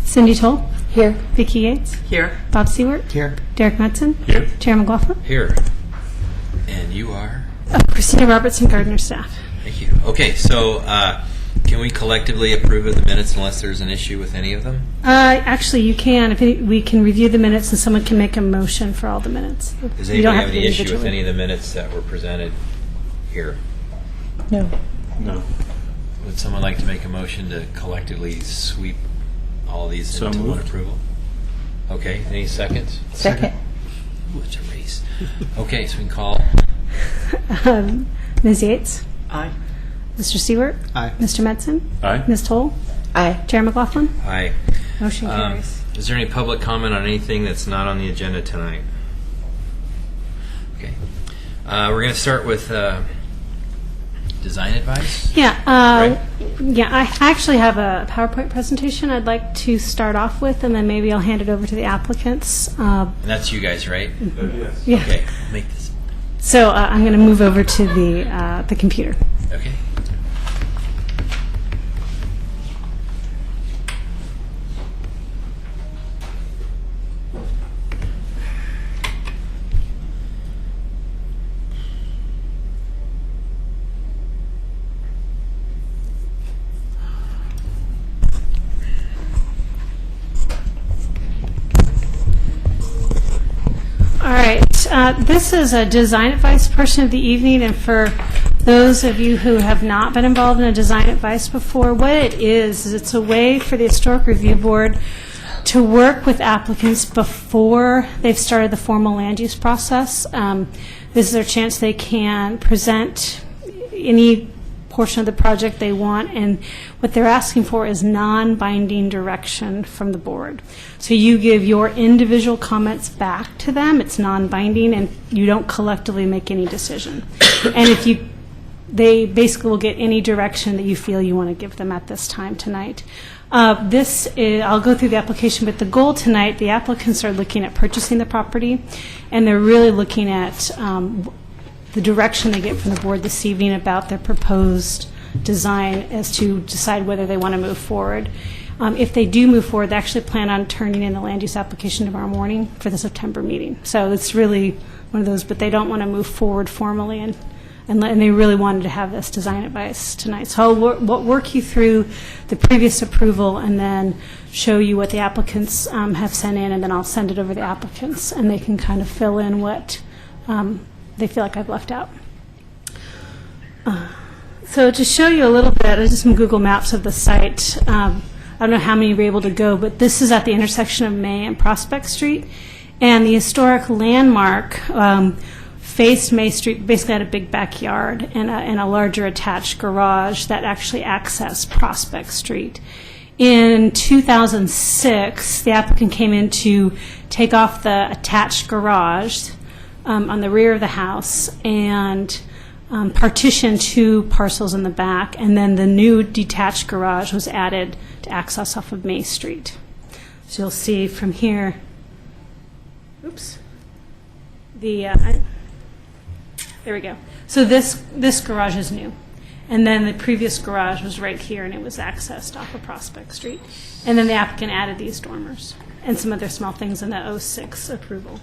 Cindy Toll. Here. Vicki Yates. Here. Bob Seward. Here. Derek Metzen. Here. Chair McLaughlin. Here. And you are? Christina Robertson, Gardner staff. Thank you. Okay, so can we collectively approve of the minutes unless there's an issue with any of them? Actually, you can. We can review the minutes and someone can make a motion for all the minutes. Does You don't anybody have to any do issue with individually. any of the minutes that were presented here? No. No. Would someone like to make a motion to collectively sweep all these So into one moved. approval? Okay, any seconds? Second. Ooh, it's a race. Okay, so we can call. Ms. Yates. Aye. Mr. Seward. Aye. Mr. Metzen. Aye. Ms. Toll. Aye. Chair McLaughlin. Aye. Motion carries. Is there any public comment on anything that's not on the agenda tonight? Okay. We're going to start with design advice. Yeah, Right. yeah. I actually have a PowerPoint presentation I'd like to start off with, and then maybe I'll hand it over to the applicants. And that's you guys, right? Yes. Yeah. Okay, make this. So I'm going to move over to the computer. Okay. All right. This is a design advice portion of the evening, and for those of you who have not been involved in a design advice before, what it is it's a way for the Historic Review Board to work with applicants before they've started the formal land use process. This is their chance they can present any portion of the project they want, and what they're asking for is non-binding direction from the board. So you give your individual comments back to them, it's non-binding, and you don't collectively make any decision. And they basically will get any direction that you feel you want to give them at this time tonight. I'll go through the application, but the goal tonight, the applicants are looking at purchasing the property, and they're really looking at the direction they get from the board this evening about their proposed design as to decide whether they want to move forward. If they do move forward, they actually plan on turning in the land use application tomorrow morning for the September meeting. So it's really one of those, but they don't want to move forward formally, and they really wanted to have this design advice tonight. So I'll work you through the previous approval and then show you what the applicants have sent in, and then I'll send it over to the applicants, and they can kind of fill in what they feel like I've left out. So to show you a little bit, just some Google Maps of the site. I don't know how many were able to go, but this is at the intersection of May and Prospect Street. And the historic landmark faced May Street, basically had a big backyard and a larger attached garage that actually accessed Prospect Street. In 2006, the applicant came in to take off the attached garage on the rear of the house and partition 2 parcels in the back, and then the new detached garage was added to access off of May Street. So you'll see from here, oops, there we go. So this garage is new, and then the previous garage was right here, and it was accessed off of Prospect Street. And then the applicant added these dormers and some other small things in the 06 approval.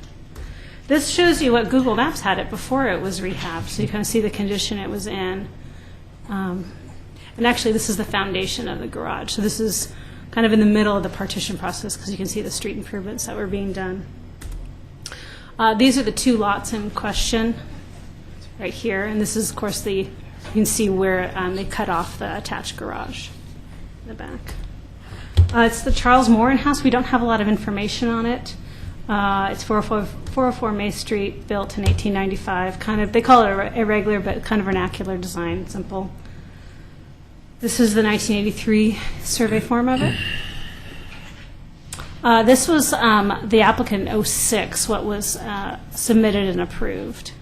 This shows you what Google Maps had it before it was rehabbed, so you kind of see the condition it was in. And actually, this is the foundation of the garage. So this is kind of in the middle of the partition process because you can see the street improvements that were being done. These are the 2 lots in question right here, and this is, of course, you can see where they cut off the attached garage in the back. It's the Charles Morin House. We don't have a lot of information on it. It's 404 May Street, built in 1895. Kind of, they call it irregular, but kind of vernacular design, simple. This is the 1983 survey form of it. This was the applicant in 06, what was submitted and approved.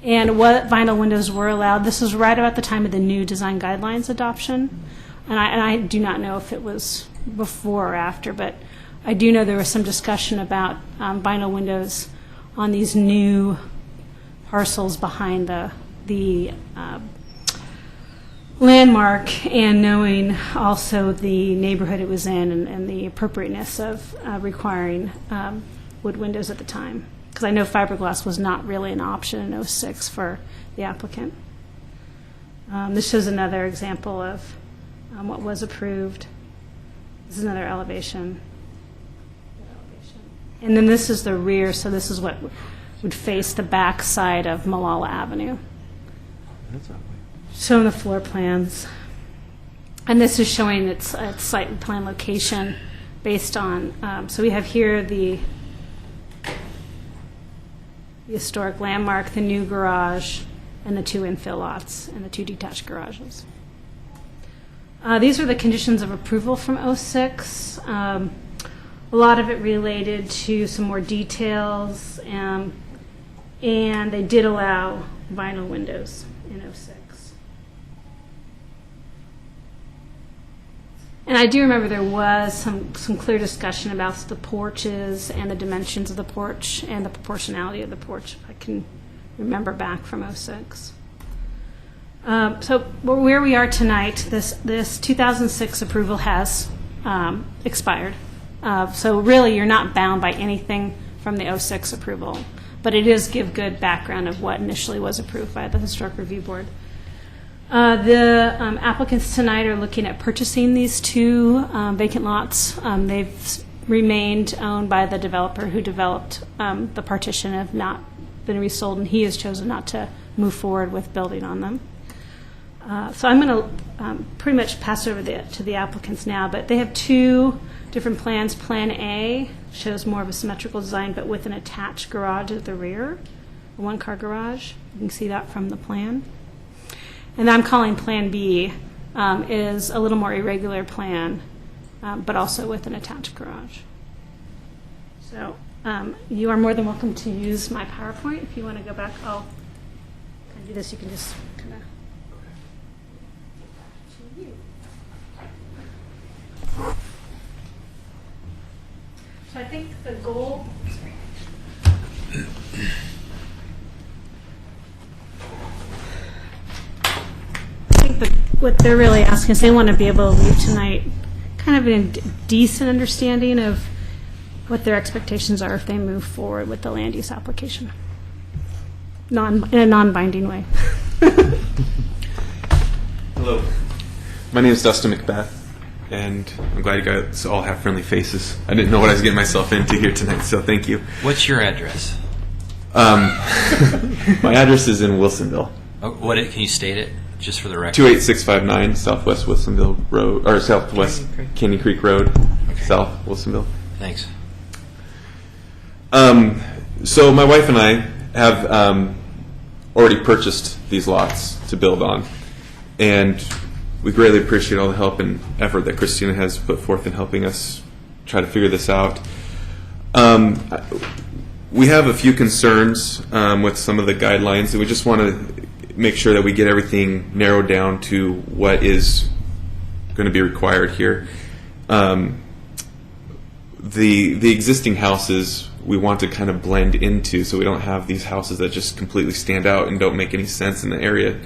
And what vinyl windows were allowed. This was right about the time of the new design guidelines adoption. And I do not know if it was before or after, but I do know there was some discussion about vinyl windows on these new parcels behind the landmark and knowing also the neighborhood it was in and the appropriateness of requiring wood windows at the time. Because I know fiberglass was not really an option in '06 for the applicant. This shows another example of what was approved. This is another elevation. And then this is the rear, so this is what would face the back side of Malala Avenue. Showing the floor plans. And this is showing its site plan location based on, so we have here the historic landmark, the new garage, and the 2 infill lots and the 2 detached garages. These are the conditions of approval from '06. A lot of it related to some more details, and they did allow vinyl windows in '06. And I do remember there was some clear discussion about the porches and the dimensions of the porch and the proportionality of the porch, if I can remember back from '06. So where we are tonight, this 2006 approval has expired. So really, you're not bound by anything from the '06 approval, but it does give good background of what initially was approved by the Historic Review Board. The applicants tonight are looking at purchasing these 2 vacant lots. They've remained owned by the developer who developed the partition, have not been resold, and he has chosen not to move forward with building on them. So I'm going to pretty much pass over to the applicants now, but they have 2 different plans. Plan A shows more of a symmetrical design, but with an attached garage at the rear, a 1-car garage. You can see that from the plan. And I'm calling Plan B is a little more irregular plan, but also with an attached garage. So you are more than welcome to use my PowerPoint. If you want to go back, I'll do this. You can just kind of. So I think the goal. I think what they're really asking is they want to be able to leave tonight kind of in a decent understanding of what their expectations are if they move forward with the land use application. In a non-binding way. Hello. My name is Dustin McBeth, and I'm glad you guys all have friendly faces. I didn't know what I was getting myself into here tonight, so thank you. What's your address? My address is in Wilsonville. Oh, can you state it just for the record? 28659 Southwest Wilsonville Road, or Southwest Canyon Creek Road, South Wilsonville. Thanks. So my wife and I have already purchased these lots to build on, and we greatly appreciate all the help and effort that Christina has put forth in helping us try to figure this out. We have a few concerns with some of the guidelines, and we just want to make sure that we get everything narrowed down to what is going to be required here. The existing houses we want to kind of blend into, so we don't have these houses that just completely stand out and don't make any sense in the area.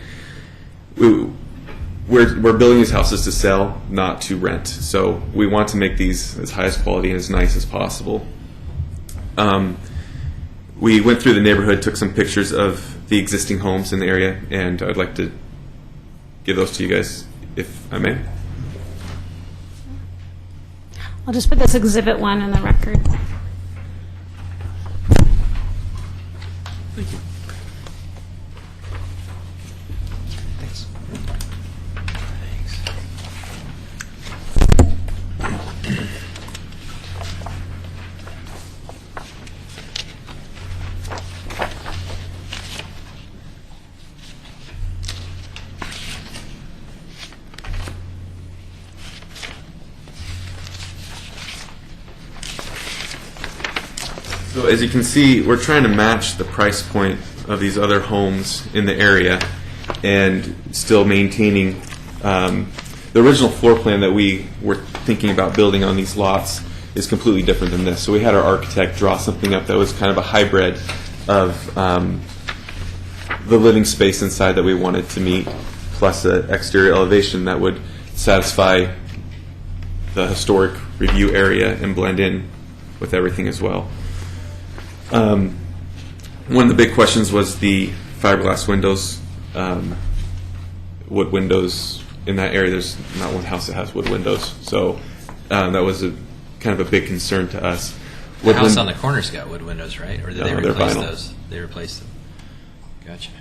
We're building these houses to sell, not to rent. So we want to make these as highest quality and as nice as possible. We went through the neighborhood, took some pictures of the existing homes in the area, and I'd like to give those to you guys, if I may. I'll just put this Exhibit 1 in the record. Thank you. Thanks. So as you can see, we're trying to match the price point of these other homes in the area and still maintaining the original floor plan that we were thinking about building on these lots is completely different than this. So we had our architect draw something up that was kind of a hybrid of the living space inside that we wanted to meet. plus an exterior elevation that would satisfy the historic review area and blend in with everything as well. One of the big questions was the fiberglass windows, wood windows in that area. There's not one house that has wood windows, so that was kind of a big concern to us. The house on the corner's got wood windows, right? Or did they No, they're replace vinyl. those? They replaced them. Gotcha.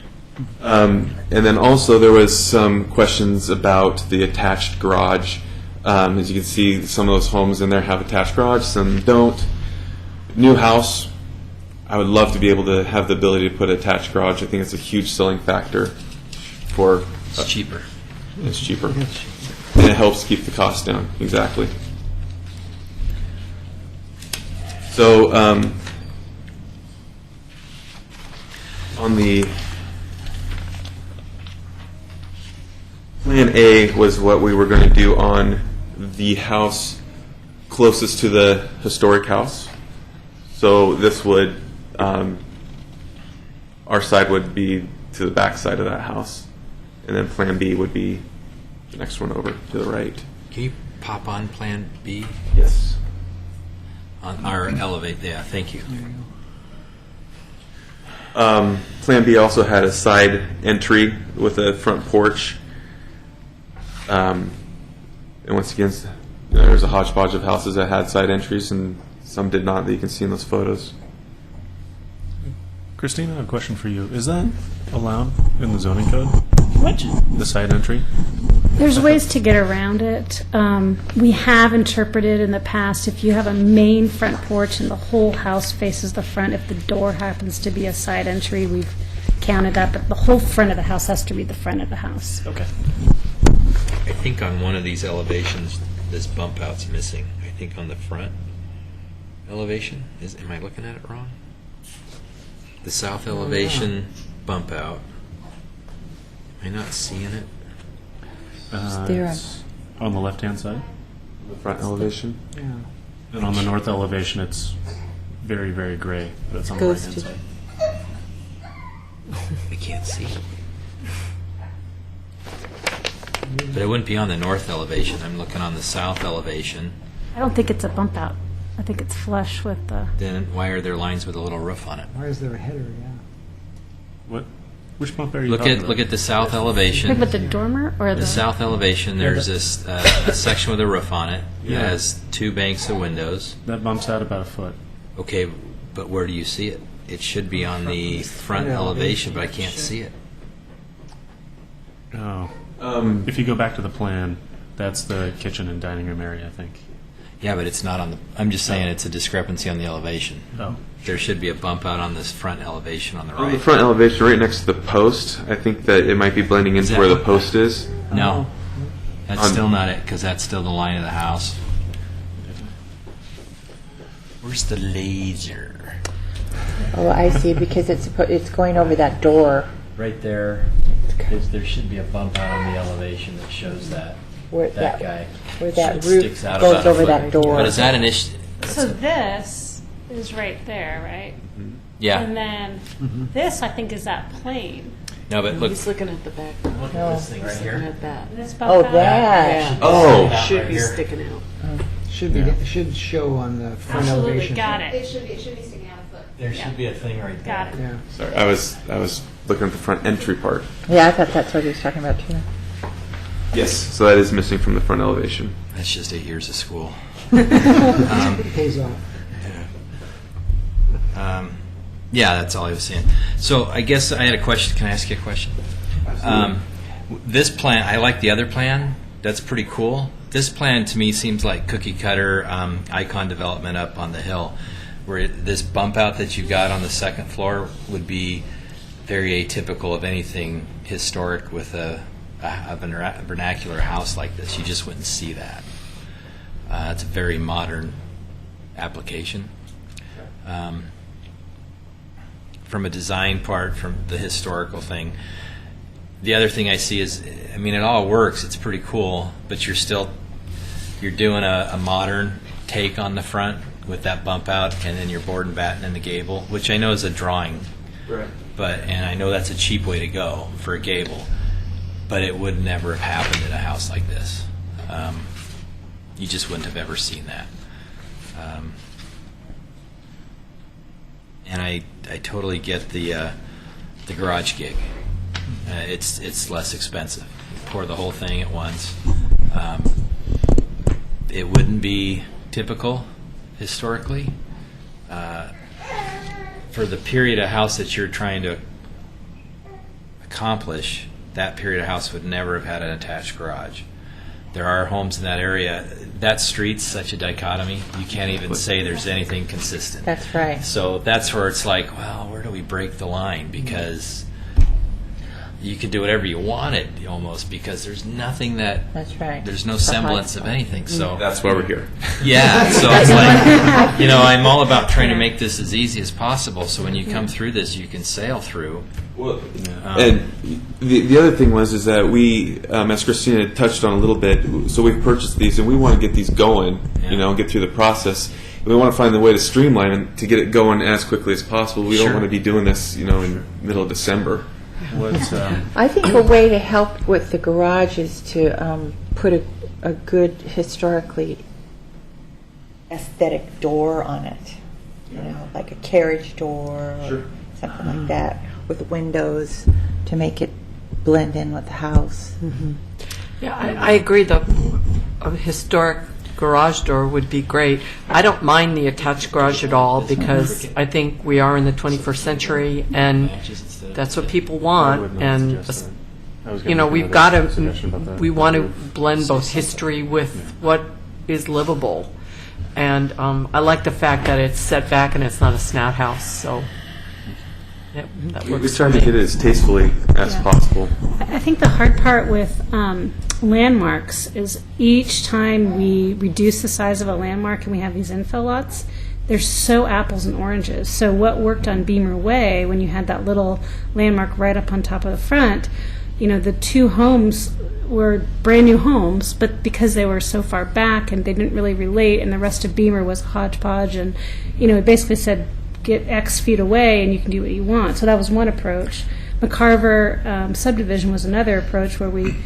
And then also there was some questions about the attached garage. As you can see, some of those homes in there have attached garage, some don't. New house, I would love to be able to have the ability to put an attached garage. I think it's a huge selling factor for It's cheaper. it's cheaper. And it helps keep the cost down. Exactly. So on the Plan A was what we were going to do on the house closest to the historic house. So this would, our side would be to the back side of that house. And then Plan B would be the next one over to the right. Can you pop on Plan B Yes. on our elevate? Yeah, thank you. Plan B also had a side entry with a front porch. And once again, there's a hodgepodge of houses that had side entries and some did not, that you can see in those photos. Christina, I have a question for you. Is that allowed in the zoning code, Which? the side entry? There's ways to get around it. We have interpreted in the past, if you have a main front porch and the whole house faces the front, if the door happens to be a side entry, we've counted that, but the whole front of the house has to be the front of the house. Okay. I think on one of these elevations, this bump out's missing. I think on the front elevation. Am I looking at it wrong? The south elevation bump out. Am I not seeing it? there. It's on the left-hand side, The front elevation. and on the north elevation, it's very, very gray, but it's on the Goes right-hand to- side. I can't see. But it wouldn't be on the north elevation. I'm looking on the south elevation. I don't think it's a bump out. I think it's flush with the, Then why are there lines with a little roof on it? Why is there a header? Yeah. What? Which bump are you Look talking at about? look at the south elevation. with the dormer or The south elevation, there's this a section with a roof on it. Yeah. It has two banks of windows. That bumps out about a foot. Okay, but where do you see it? It should be on the front elevation, but I can't see it. Oh. If you go back to the plan, that's the kitchen and dining room area, I think. Yeah, but it's not on the. I'm just saying it's a discrepancy on the elevation. Oh. There should be a bump out on this front elevation on the On the right. front elevation, right next to the post, I think that it might be blending into that where the what- post is. No, that's On- still not it because that's still the line of the house. Where's the laser? Oh, I see, because it's going over that door Right there. There should be a bump out on the elevation that shows that where that guy. where that It roof sticks out goes about a over foot. that door. But is that an issue? So this is right there, right? And Yeah. then this, I think, is that plane. No, but look. He's looking at the back. Look at this thing right Looking here. at that. This bump Oh, out. that. Oh. That Should right be here. sticking out. Should show on the front Absolutely, elevation. got it. It should be sticking out a foot. There should be a thing right there. Got it. Yeah. Sorry, I was looking at the front entry part. Yeah, I thought that's what he was talking about too. Yes. So that is missing from the front elevation. That's just 8 years of school. It pays off. Yeah, that's all I was saying. So I guess I had a question. Can I ask you a question? This plan, I like the other plan. That's pretty cool. This plan to me seems like cookie cutter icon development up on the hill, where this bump out that you got on the second floor would be very atypical of anything historic with a vernacular house like this. You just wouldn't see that. It's a very modern application. From a design part, from the historical thing. The other thing I see is, I mean, it all works. It's pretty cool, but you're doing a modern take on the front with that bump out, and then you're board and batten in the gable, which I know is a drawing, Right. and I know that's a cheap way to go for a gable. but it would never have happened in a house like this. You just wouldn't have ever seen that. And I totally get the garage gig. It's less expensive. You pour the whole thing at once. It wouldn't be typical historically. For the period of house that you're trying to accomplish, that period of house would never have had an attached garage. There are homes in that area. That street's such a dichotomy. You can't even say there's anything consistent. That's right. So that's where it's like, well, where do we break the line? Because you can do whatever you wanted almost, because there's nothing that, That's right. there's no It's a hot semblance of spot. anything. So That's why we're here. yeah, so it's like, you know, I'm all about trying to make this as easy as possible. So when you come through this, you can sail through. Well, and the other thing is that we, as Christina touched on a little bit, so we've purchased these and we want to get these going, you know, get through the process. We want to find the way to streamline and to get it going as quickly as possible. We Sure. don't want to be doing this, you know, in middle of December. What's, I think a way to help with the garage is to put a good historically aesthetic door on it. You know, like a carriage door or something like that, with windows to make it blend in with the house. Yeah, I agree. A historic garage door would be great. I don't mind the attached garage at all because I think we are in the 21st century and that's what people want. And you know, we've got to. We want to blend both history with what is livable. And I like the fact that it's set back and it's not a snout house. So. Yep, that We works try for to me. get it as tastefully as Yeah. possible. I think the hard part with landmarks is each time we reduce the size of a landmark and we have these infill lots, they're so apples and oranges. So what worked on Beamer Way when you had that little landmark right up on top of the front, you know, the two homes were brand new homes, but because they were so far back and they didn't really relate, and the rest of Beamer was hodgepodge, and you know, it basically said get X feet away and you can do what you want. So that was one approach. McCarver subdivision was another approach where we,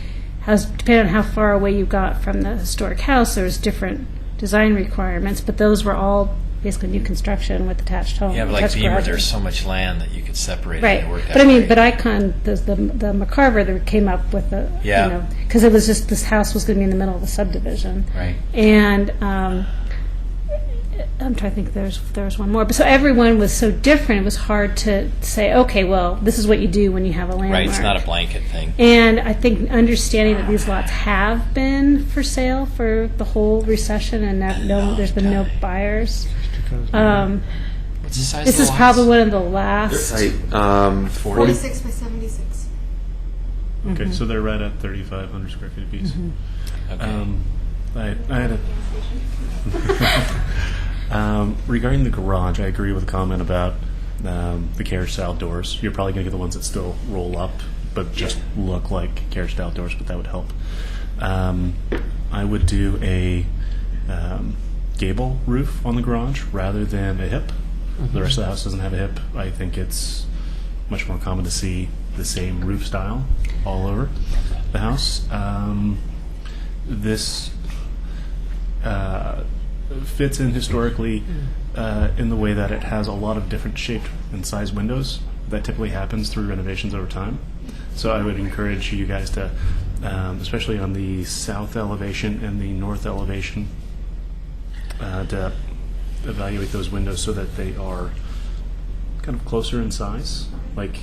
depending on how far away you got from the historic house, there was different design requirements, but those were all basically new construction with attached homes. Yeah, but like attached Beamer, garages. there's so much land that you could separate Right, it and work that but I mean, way. but Icon, the McCarver that came up with the, Yeah. you know, because it was just this house was going to be in the middle of the subdivision, Right. and I'm trying to think. There was one more, but so everyone was so different. It was hard to say, okay, well, this is what you do when you have a landmark. Right, it's not a blanket thing. And I think understanding that these lots have been for sale for the whole recession, and that there's been no buyers. What's the size This of is the probably lots? one of the last. Right. 40? 46 by 76. okay, so they're right at 3,500 square feet apiece. Okay. I had a regarding the garage. I agree with the comment about the carriage style doors. You're probably going to get the ones that still roll up, but just look like carriage style doors. But that would help. I would do a gable roof on the garage rather than a hip. The rest of the house doesn't have a hip. I think it's much more common to see the same roof style all over the house. This fits in historically in the way that it has a lot of different shaped and size windows. That typically happens through renovations over time. So I would encourage you guys to, especially on the south elevation and the north elevation, to evaluate those windows so that they are kind of closer in size. Like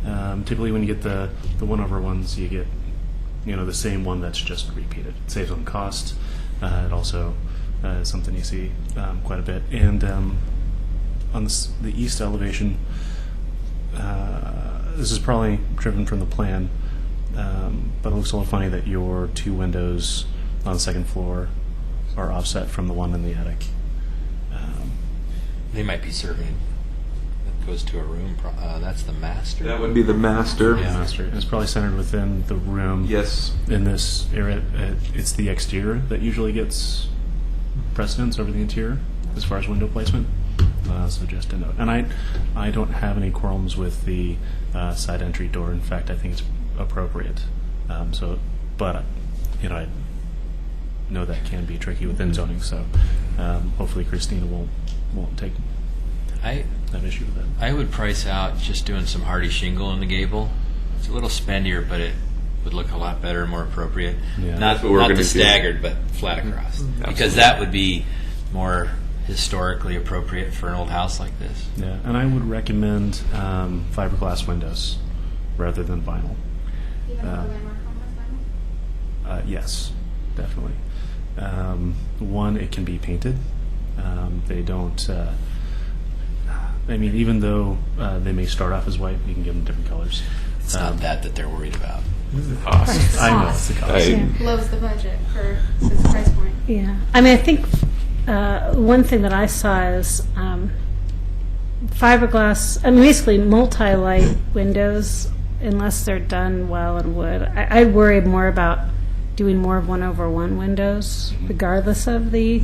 typically when you get the one over ones, you get the same one that's just repeated. It saves on cost. It also is something you see quite a bit. And on the east elevation, this is probably driven from the plan, but it looks a little funny that your two windows on the second floor are offset from the one in the attic. They might be serving. That goes to a room. That's the master. That would be the master. Yeah. Master. It's probably centered within the room. Yes. In this area, it's the exterior that usually gets precedence over the interior as far as window placement. So just a note. And I don't have any qualms with the side entry door. In fact, I think it's appropriate. But I know that can be tricky within zoning. So hopefully Christina won't take I that issue with that. I would price out just doing some hardy shingle in the gable. It's a little spendier, but it would look a lot better and more appropriate. Yeah. Not That's what we're not gonna the do. staggered, but flat across. Because that would be more historically appropriate for an old house like this. Yeah, and I would recommend fiberglass windows rather than vinyl. Even though the landmark home was vinyl? Yes, definitely. One, it can be painted. They don't. I mean, even though they may start off as white, we can give them different colors. It's not that they're worried about. Cost. I know it's the cost. Yeah. Blows the budget for its price point. Yeah, I mean, I think one thing that I saw is fiberglass. I mean, basically multi-light windows, unless they're done well in wood. I worry more about doing more of 1/1 windows, regardless of the.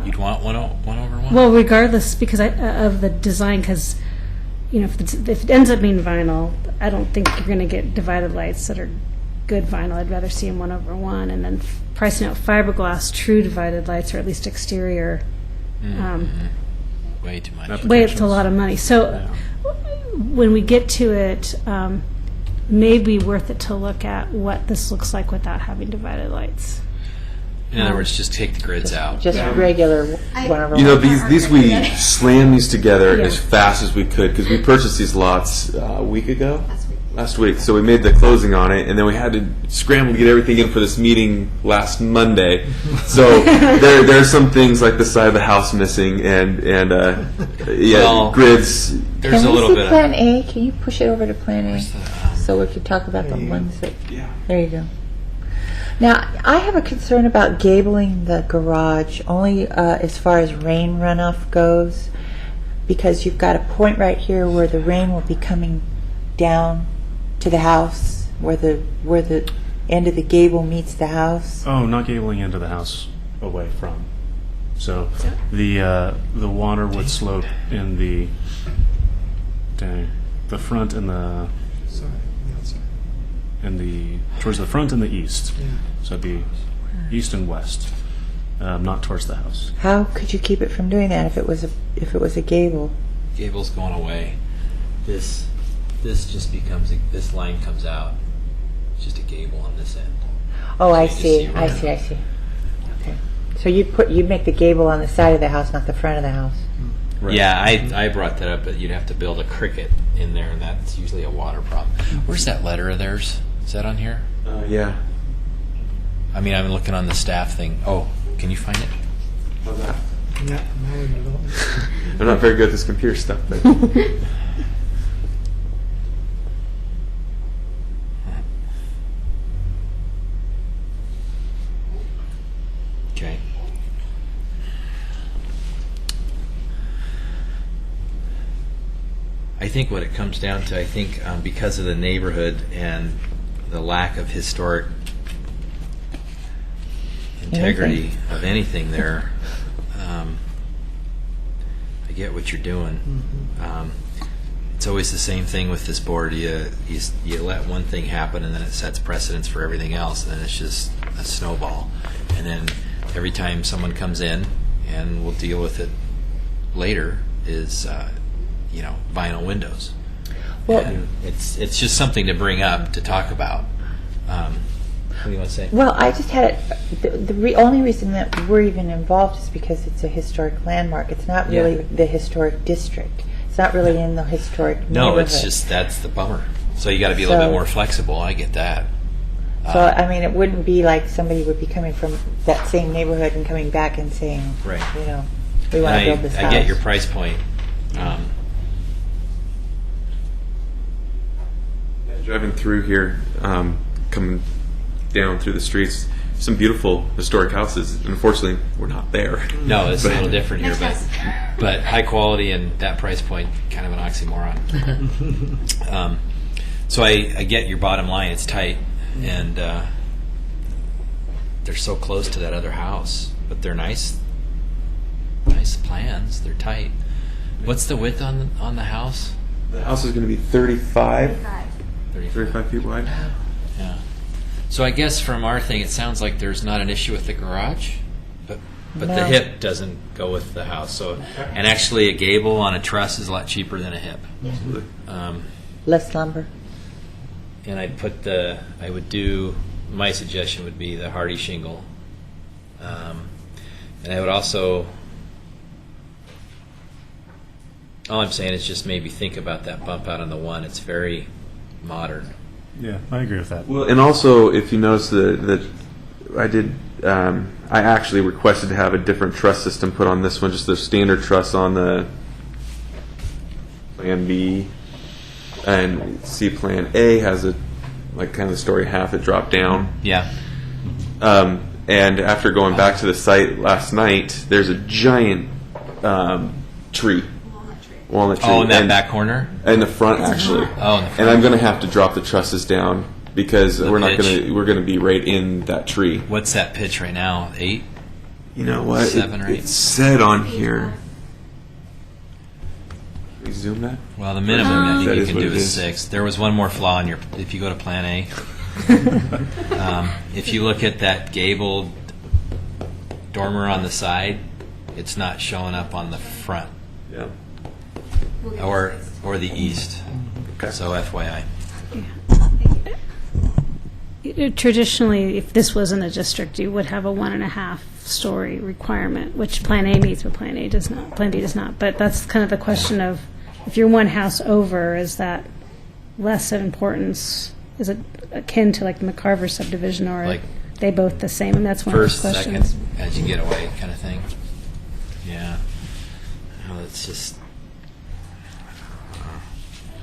You'd want one over one? Well, regardless, because of the design, because if it ends up being vinyl, I don't think you're going to get divided lights that are good vinyl. I'd rather see them 1/1, and then pricing out fiberglass true divided lights, or at least exterior. Way too much. That's- Way it's a lot of money. So Yeah. when we get to it, maybe worth it to look at what this looks like without having divided lights. In other words, just take the grids out. Just regular I- one over You know, one. these we slammed these together Yeah. as fast as we could because we purchased these lots a week ago. Last week. Last week. So we made the closing on it, and then we had to scramble to get everything in for this meeting last Monday. So there are some things like the side of the house missing, and Well, grids. There's Can a we little see bit Plan of. A? Can you push it over to Plan A? Where's the, So we could talk about the ones that. Yeah. There you go. Now, I have a concern about gabling the garage, only as far as rain runoff goes, because you've got a point right here where the rain will be coming down to the house, where the end of the gable meets the house. Oh, not gabling into the house away from. So the water would slope in the front and the Sorry, the outside. towards the front and the east. Yeah. So it'd be east and west, not towards the house. How could you keep it from doing that if it was a gable? Gable's going away. This just becomes this line comes out. It's just a gable on this end. Oh, I you just see. see I right see. Okay. So you make the gable on the side of the house, not the front of the house. Right. Yeah, I brought that up, but you'd have to build a cricket in there, and that's usually a water problem. Where's that letter of theirs? Is that on here? Yeah. I mean, I'm looking on the staff thing. Oh, can you find it? How's that? Now in development. I'm not very good at this computer stuff, but Okay. I think what it comes down to, because of the neighborhood and the lack of historic integrity of anything there, I get what you're doing. It's always the same thing with this board. You let one thing happen, and then it sets precedence for everything else, and then it's just a snowball. And then every time someone comes in, and we'll deal with it later, is vinyl windows. Well- And it's just something to bring up, to talk about. What do you want to say? Well, I just had it. The only reason that we're even involved is because it's a historic landmark. It's not really Yeah. the historic district. It's not really in the historic No, neighborhood. it's just that's the bummer. So you got to be a little So- bit more flexible. I get that. So, I mean, it wouldn't be like somebody would be coming from that same neighborhood and coming back and saying, Right. we want to I, build this house. I get your price point. driving through here, coming down through the streets, some beautiful historic houses. Unfortunately, we're not there. No, it's a But- little different here, Next but high quality and that price point, kind of an oxymoron. So I get your bottom line. It's tight, and they're so close to that other house, but they're nice plans. They're tight. What's the width on the house? The house is going to be 35. 35. 35 feet wide. Yeah. So I guess from our thing, it sounds like there's not an issue with the garage, but the No. hip doesn't go with the house. So, and actually, a gable on a truss is a lot cheaper than a hip. Absolutely. Less lumber. And I would do, my suggestion would be the hardy shingle. And I would also, all I'm saying is just maybe think about that bump out on the one. It's very modern. Yeah, I agree with that. Well, and also, if you notice that I did, I actually requested to have a different truss system put on this one, just the standard truss on the Plan B, and see Plan A has a like kind of the story half that dropped down. Yeah. And after going back to the site last night, there's a giant tree. Walnut tree. Oh, in that and- back corner? in the front, actually. Oh, in the front. And I'm going to have to drop the trusses down because The we're not pitch. going to. We're going to be right in that tree. What's that pitch right now? 8? You know what? 7 or 8? It's said on here. Can we zoom that? Well, the minimum I think That you is can what do it is is. 6. There was one more flaw in your, if you go to Plan A. If you look at that gabled dormer on the side, it's not showing up on the front Yeah. or the east. Okay. So FYI. Traditionally, if this wasn't a district, you would have a 1.5 story requirement, which Plan A meets, but Plan A does not. Plan B does not. But that's kind of the question of, if you're one house over, is that less of importance? Is it akin to like the McCarver subdivision, or Like are they both the same? And that's one First, of the second, questions. as you get away kind of thing. Yeah. Well, it's just,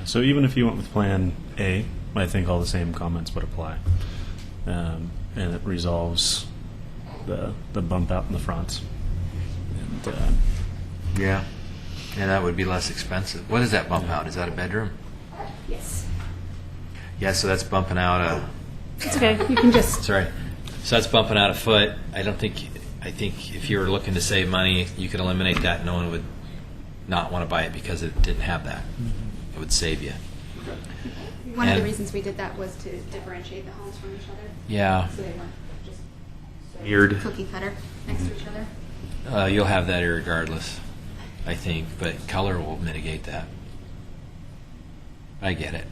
So even if you went with Plan A, I think all the same comments would apply. And it resolves the bump out in the front. And, yeah. Yeah, that would be less expensive. What is that bump out? Is that a bedroom? Yes. Yeah, so that's bumping out It's okay. You can just. sorry. So that's bumping out a foot. I think if you were looking to save money, you could eliminate that. No one would not want to buy it because it didn't have that. It would save you. One of the And- reasons we did that was to differentiate the homes from each other, Yeah. so they weren't just Weird. cookie cutter next to each other. You'll have that irregardless, I think, but color will mitigate that. I get it.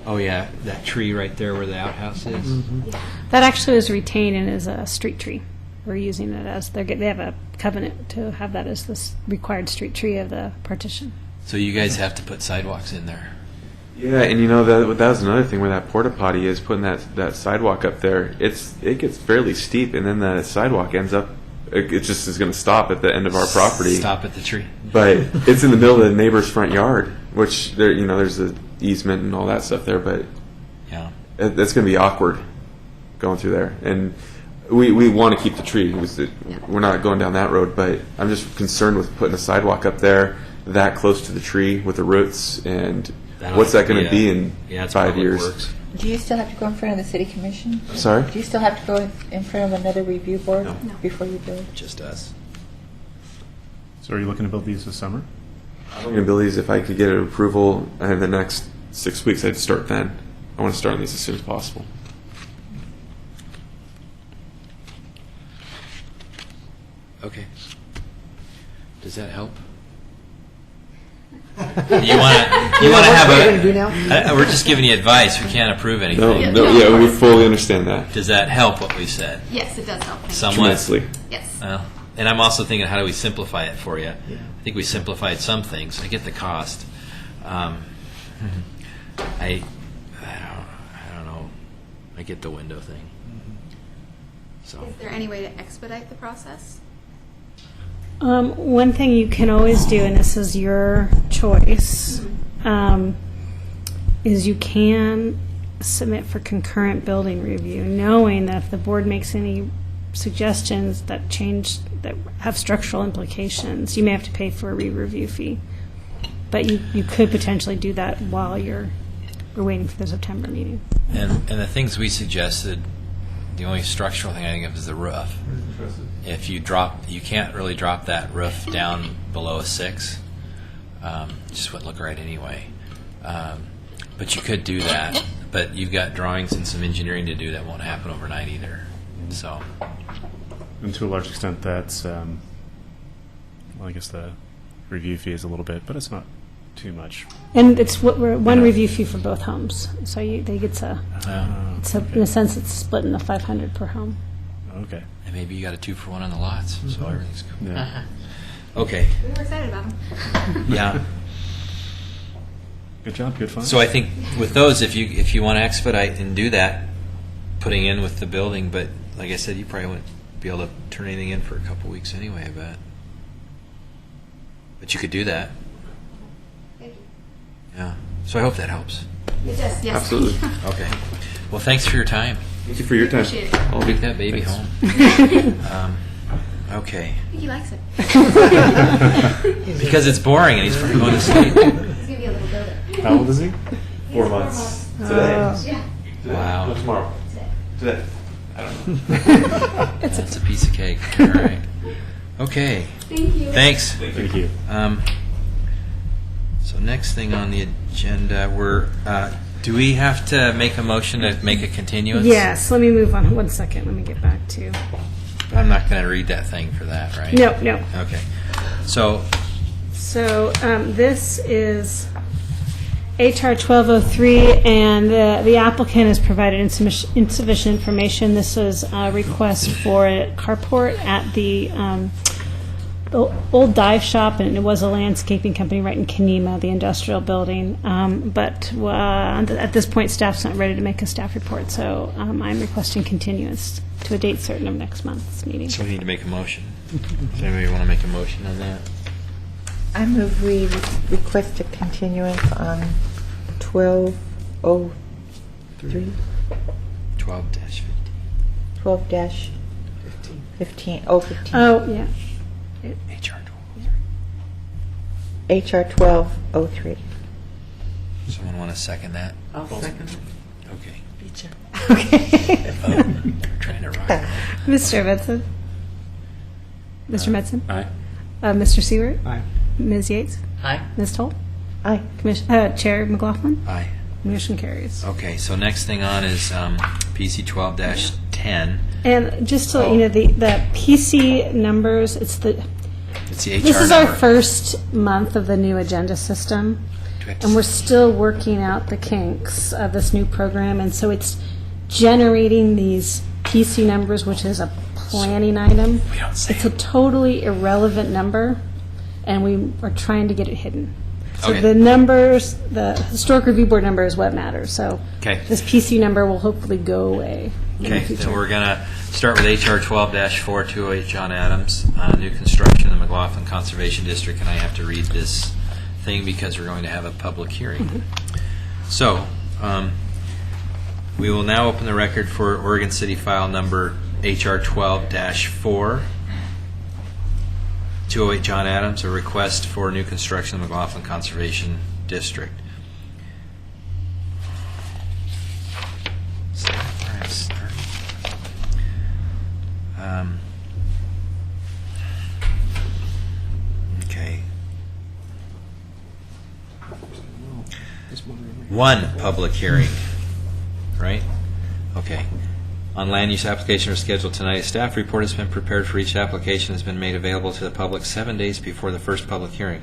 Oh yeah, that tree right there where the outhouse is. That actually was retained and is a street tree. We're using it as they have a covenant to have that as this required street tree of the partition. So you guys have to put sidewalks in there. Yeah, and you know that was another thing where that porta potty is, putting that sidewalk up there. It gets fairly steep, and then the sidewalk ends up. It just is going to stop at the end of our property. Stop at the tree. But it's in the middle of the neighbor's front yard, which there, there's a easement and all that stuff there. But Yeah. that's going to be awkward going through there, and we want to keep the tree. We're not going down that road, but I'm just concerned with putting a sidewalk up there that close to the tree with the roots, and That'll what's that have to going to be be a- in Yeah, it's 5 Public years? Works. Do you still have to go in front of the city commission? Sorry. Do you still have to go in front of another review board No. No. before you build? Just us. so are you looking to build these this summer? I'm going to build these if I could get an approval in the next 6 weeks. I'd start then. I want to start on these as soon as possible. Okay. Does that help? You want to have what we're gonna do now? We're just giving you advice. We can't approve anything. No, we fully understand that. Does that help what we said? Yes, it does help. Somewhat. Tremendously. Yes. Well, and I'm also thinking, how do we simplify it for you? I think we simplified some things. I get the cost. I don't know. I get the window thing. So Is there any way to expedite the process? One thing you can always do, and this is your choice, is you can submit for concurrent building review, knowing that if the board makes any suggestions that have structural implications, you may have to pay for a re-review fee. But you could potentially do that while we're waiting for the September meeting. and the things we suggested, the only structural thing I think of is the roof. If you can't really drop that roof down below a 6. Just wouldn't look right anyway. But you could do that. But you've got drawings and some engineering to do that won't happen overnight either. So, And to a large extent, that's, well, I guess the review fee is a little bit, but it's not too much. And it's one review fee for both homes. So they get uh, in a sense, it's split in the 500 per home. Okay. and maybe you got a 2-for-1 on the lots, so everything's cool. Yeah. Okay, We were excited about them. yeah. Good job. Good fun. So I think with those, if you want to expedite and do that, putting in with the building, but like I said, you probably wouldn't be able to turn anything in for a couple weeks anyway, I bet. But you could do that. Thank you. Yeah. So I hope that helps. It does, yes. Absolutely. Okay. Well, thanks for your time. Thank you for your time. Appreciate it. I'll take that baby home. Okay. I think he likes it. Because it's boring and he's probably going to sleep. He's going to be a little builder. How old is he? 4 months. Today. Yeah. Wow. No, tomorrow. Today. I don't know. That's a piece of cake. All right. Okay. Thank you. Thanks. Thank you. So next thing on the agenda, do we have to make a motion to make a continuance? Yes, let me move on 1 second. Let me get back to. I'm not going to read that thing for that, right? No. Okay. So, So this is HR 1203, and the applicant has provided insufficient information. This is a request for a carport at the old dive shop, and it was a landscaping company right in Kenema, the industrial building. But at this point, staff's not ready to make a staff report, so I'm requesting continuance to a date certain of next month's meeting. we need to make a motion. Does anybody want to make a motion on that? I move we request a continuance on 1203, 12-15. 12-15, oh, 15. Oh, yeah. HR 12. HR 1203. Someone want to second that? I'll second. Okay. Okay. Trying to rock. Mr. Metzen? Mr. Metzen? Aye. Mr. Seward? Aye. Ms. Yates? Hi. Ms. Toll? Aye. Chair McLaughlin? Aye. Motion carries. Okay, so next thing on is PC 12-10. And just to let you know, the PC numbers, It's the HR this is our number. first month of the new agenda system, Do we have to and we're s- still working out the kinks of this new program, and so it's generating these PC numbers, which is a planning item. We don't say It's a totally irrelevant number, and we are trying to get it hidden. So Okay. the numbers, the Historic Review Board number is what matters, so Okay. this PC number will hopefully go away in the Okay, future. then we're going to start with HR 12-4, 208 John Adams, new construction in the McLaughlin Conservation District, and I have to read this thing because we're going to have a public hearing. So, we will now open the record for Oregon City file number HR 12-4, 208 John Adams, a request for new construction in the McLaughlin Conservation District. So, where I start? Okay. One public hearing, right? Okay. On land use application are scheduled tonight. A staff report has been prepared for each application, has been made available to the public 7 days before the first public hearing.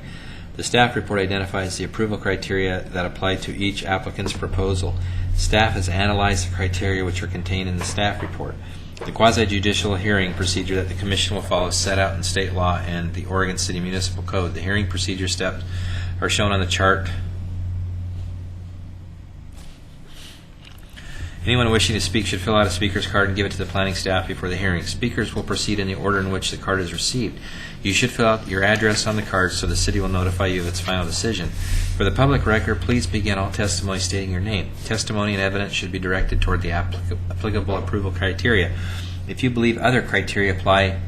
The staff report identifies the approval criteria that apply to each applicant's proposal. Staff has analyzed the criteria which are contained in the staff report. The quasi-judicial hearing procedure that the Commission will follow is set out in state law and the Oregon City Municipal Code. The hearing procedure steps are shown on the chart. Anyone wishing to speak should fill out a speaker's card and give it to the planning staff before the hearing. Speakers will proceed in the order in which the card is received. You should fill out your address on the card so the city will notify you of its final decision. For the public record, please begin all testimony stating your name. Testimony and evidence should be directed toward the applicable approval criteria. If you believe other criteria apply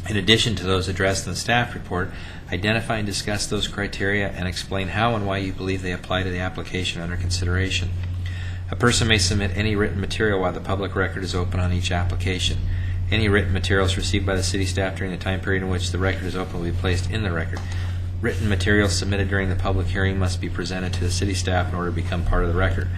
in addition to those addressed in the staff report, identify and discuss those criteria and explain how and why you believe they apply to the application under consideration. A person may submit any written material while the public record is open on each application. Any written materials received by the city staff during the time period in which the record is open will be placed in the record. Written materials submitted during the public hearing must be presented to the city staff in order to become part of the record.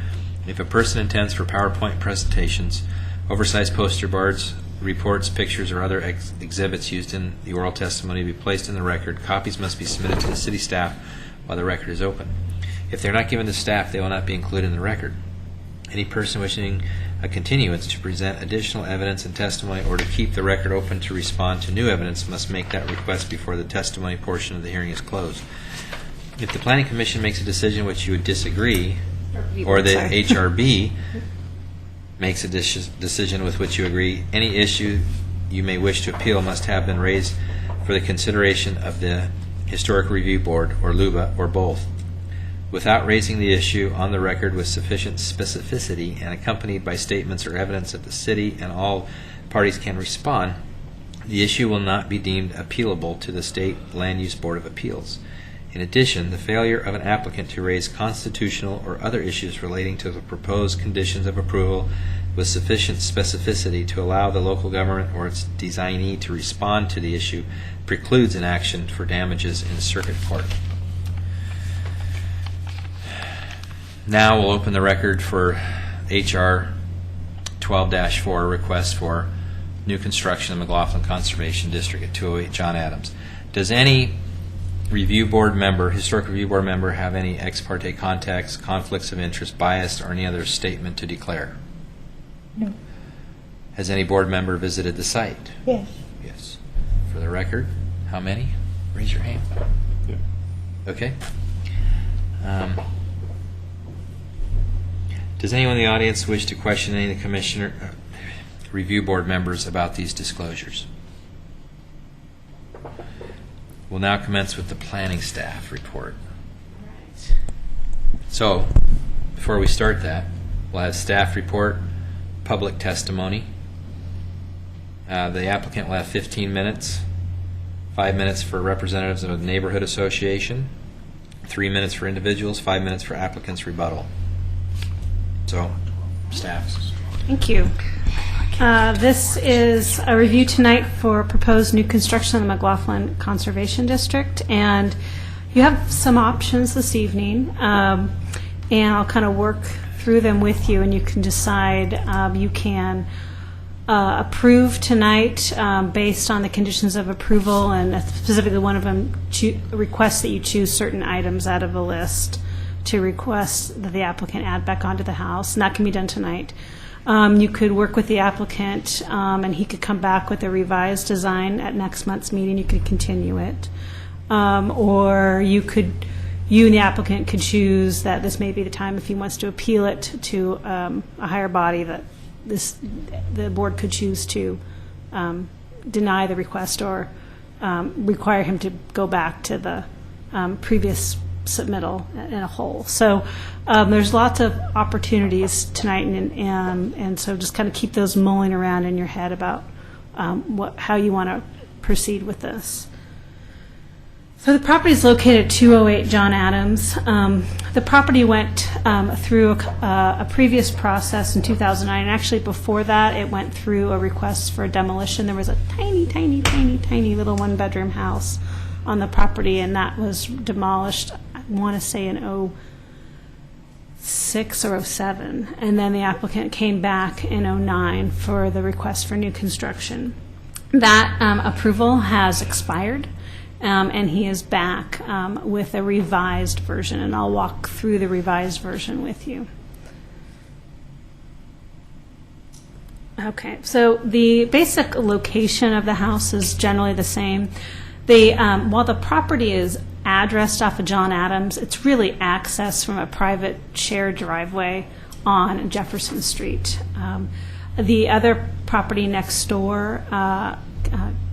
If a person intends for PowerPoint presentations, oversized poster boards, reports, pictures, or other exhibits used in the oral testimony to be placed in the record, copies must be submitted to the city staff while the record is open. If they're not given to staff, they will not be included in the record. Any person wishing a continuance to present additional evidence and testimony or to keep the record open to respond to new evidence must make that request before the testimony portion of the hearing is closed. If the Planning Commission makes a decision which you would disagree, or the Sorry. HRB makes a decision with which you agree, any issue you may wish to appeal must have been raised for the consideration of the Historic Review Board, or LUBA, or both. Without raising the issue on the record with sufficient specificity and accompanied by statements or evidence that the city and all parties can respond, the issue will not be deemed appealable to the State Land Use Board of Appeals. In addition, the failure of an applicant to raise constitutional or other issues relating to the proposed conditions of approval with sufficient specificity to allow the local government or its designee to respond to the issue precludes an action for damages in circuit court. Now we'll open the record for HR 12-4, request for new construction of McLaughlin Conservation District at 208 John Adams. Does any review board member, historic review board member, have any ex parte contacts, conflicts of interest, bias, or any other statement to declare? No. Has any board member visited the site? Yes. Yes. For the record, how many? Raise your hand. Yeah. Okay. Does anyone in the audience wish to question any of the commissioner, review board members about these disclosures? We'll now commence with the planning staff report. So, before we start that, we'll have staff report, public testimony. The applicant will have 15 minutes, 5 minutes for representatives of the neighborhood association, 3 minutes for individuals, 5 minutes for applicant's rebuttal. So, staff. Thank you. This is a review tonight for proposed new construction in the McLaughlin Conservation District, and you have some options this evening, and I'll kind of work through them with you, and you can decide. You can approve tonight based on the conditions of approval, and specifically one of them requests that you choose certain items out of a list to request that the applicant add back onto the house, and that can be done tonight. You could work with the applicant, and he could come back with a revised design at next month's meeting. You could continue it. Or you and the applicant could choose that this may be the time if he wants to appeal it to a higher body, that the board could choose to deny the request or require him to go back to the previous submittal in a whole. So there's lots of opportunities tonight, and so just kind of keep those mulling around in your head about how you want to proceed with this. So the property is located at 208 John Adams. The property went through a previous process in 2009. Actually, before that, it went through a request for demolition. There was a tiny, tiny, tiny, tiny little one-bedroom house on the property, and that was demolished, I want to say, in 06 or 07. And then the applicant came back in 09 for the request for new construction. That approval has expired. And he is back with a revised version, and I'll walk through the revised version with you. Okay, so the basic location of the house is generally the same. While the property is addressed off of John Adams, it's really accessed from a private shared driveway on Jefferson Street. The other property next door,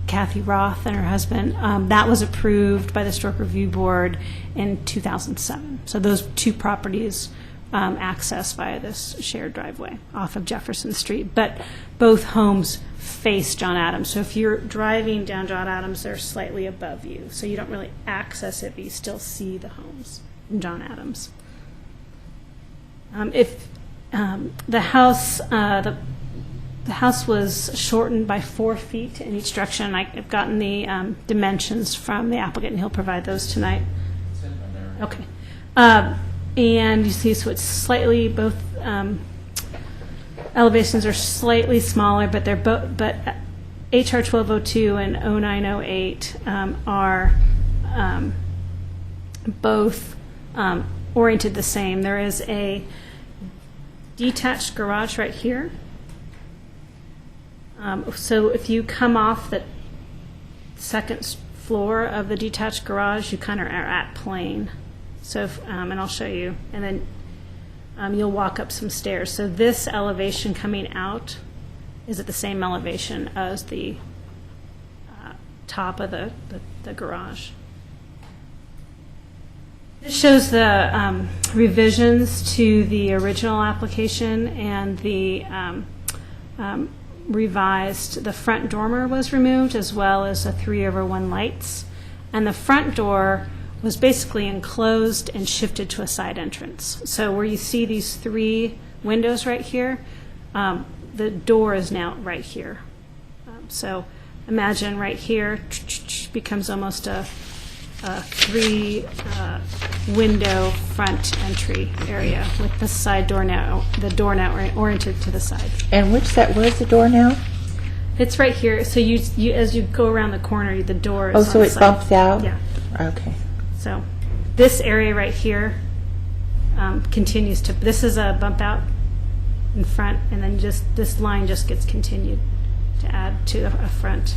Kathy Roth and her husband, that was approved by the Historic Review Board in 2007. So those two properties accessed via this shared driveway off of Jefferson Street. But both homes face John Adams. So if you're driving down John Adams, they're slightly above you. So you don't really access it, but you still see the homes in John Adams. If the house, the the house was shortened by 4 feet in each direction. I've gotten the dimensions from the applicant, and he'll provide those tonight. Okay. And you see, so it's slightly, both elevations are slightly smaller, but they're both, but HR 1202 and 0908 are both oriented the same. There is a detached garage right here. So if you come off the second floor of the detached garage, you kind of are at plane. So, and I'll show you, and then you'll walk up some stairs. So this elevation coming out is at the same elevation as the top of the garage. This shows the revisions to the original application, and the revised, the front dormer was removed, as well as the 3/1 lights. And the front door was basically enclosed and shifted to a side entrance. So where you see these 3 windows right here, the door is now right here. So imagine right here becomes almost a 3 window front entry area with the side door now, the door now oriented to the side. And where's the door now? It's right here. So you as you go around the corner, the door is Oh, on so the it side. bumps out? Yeah. Okay. So this area right here continues to, this is a bump out in front, and then just this line just gets continued to add to a front.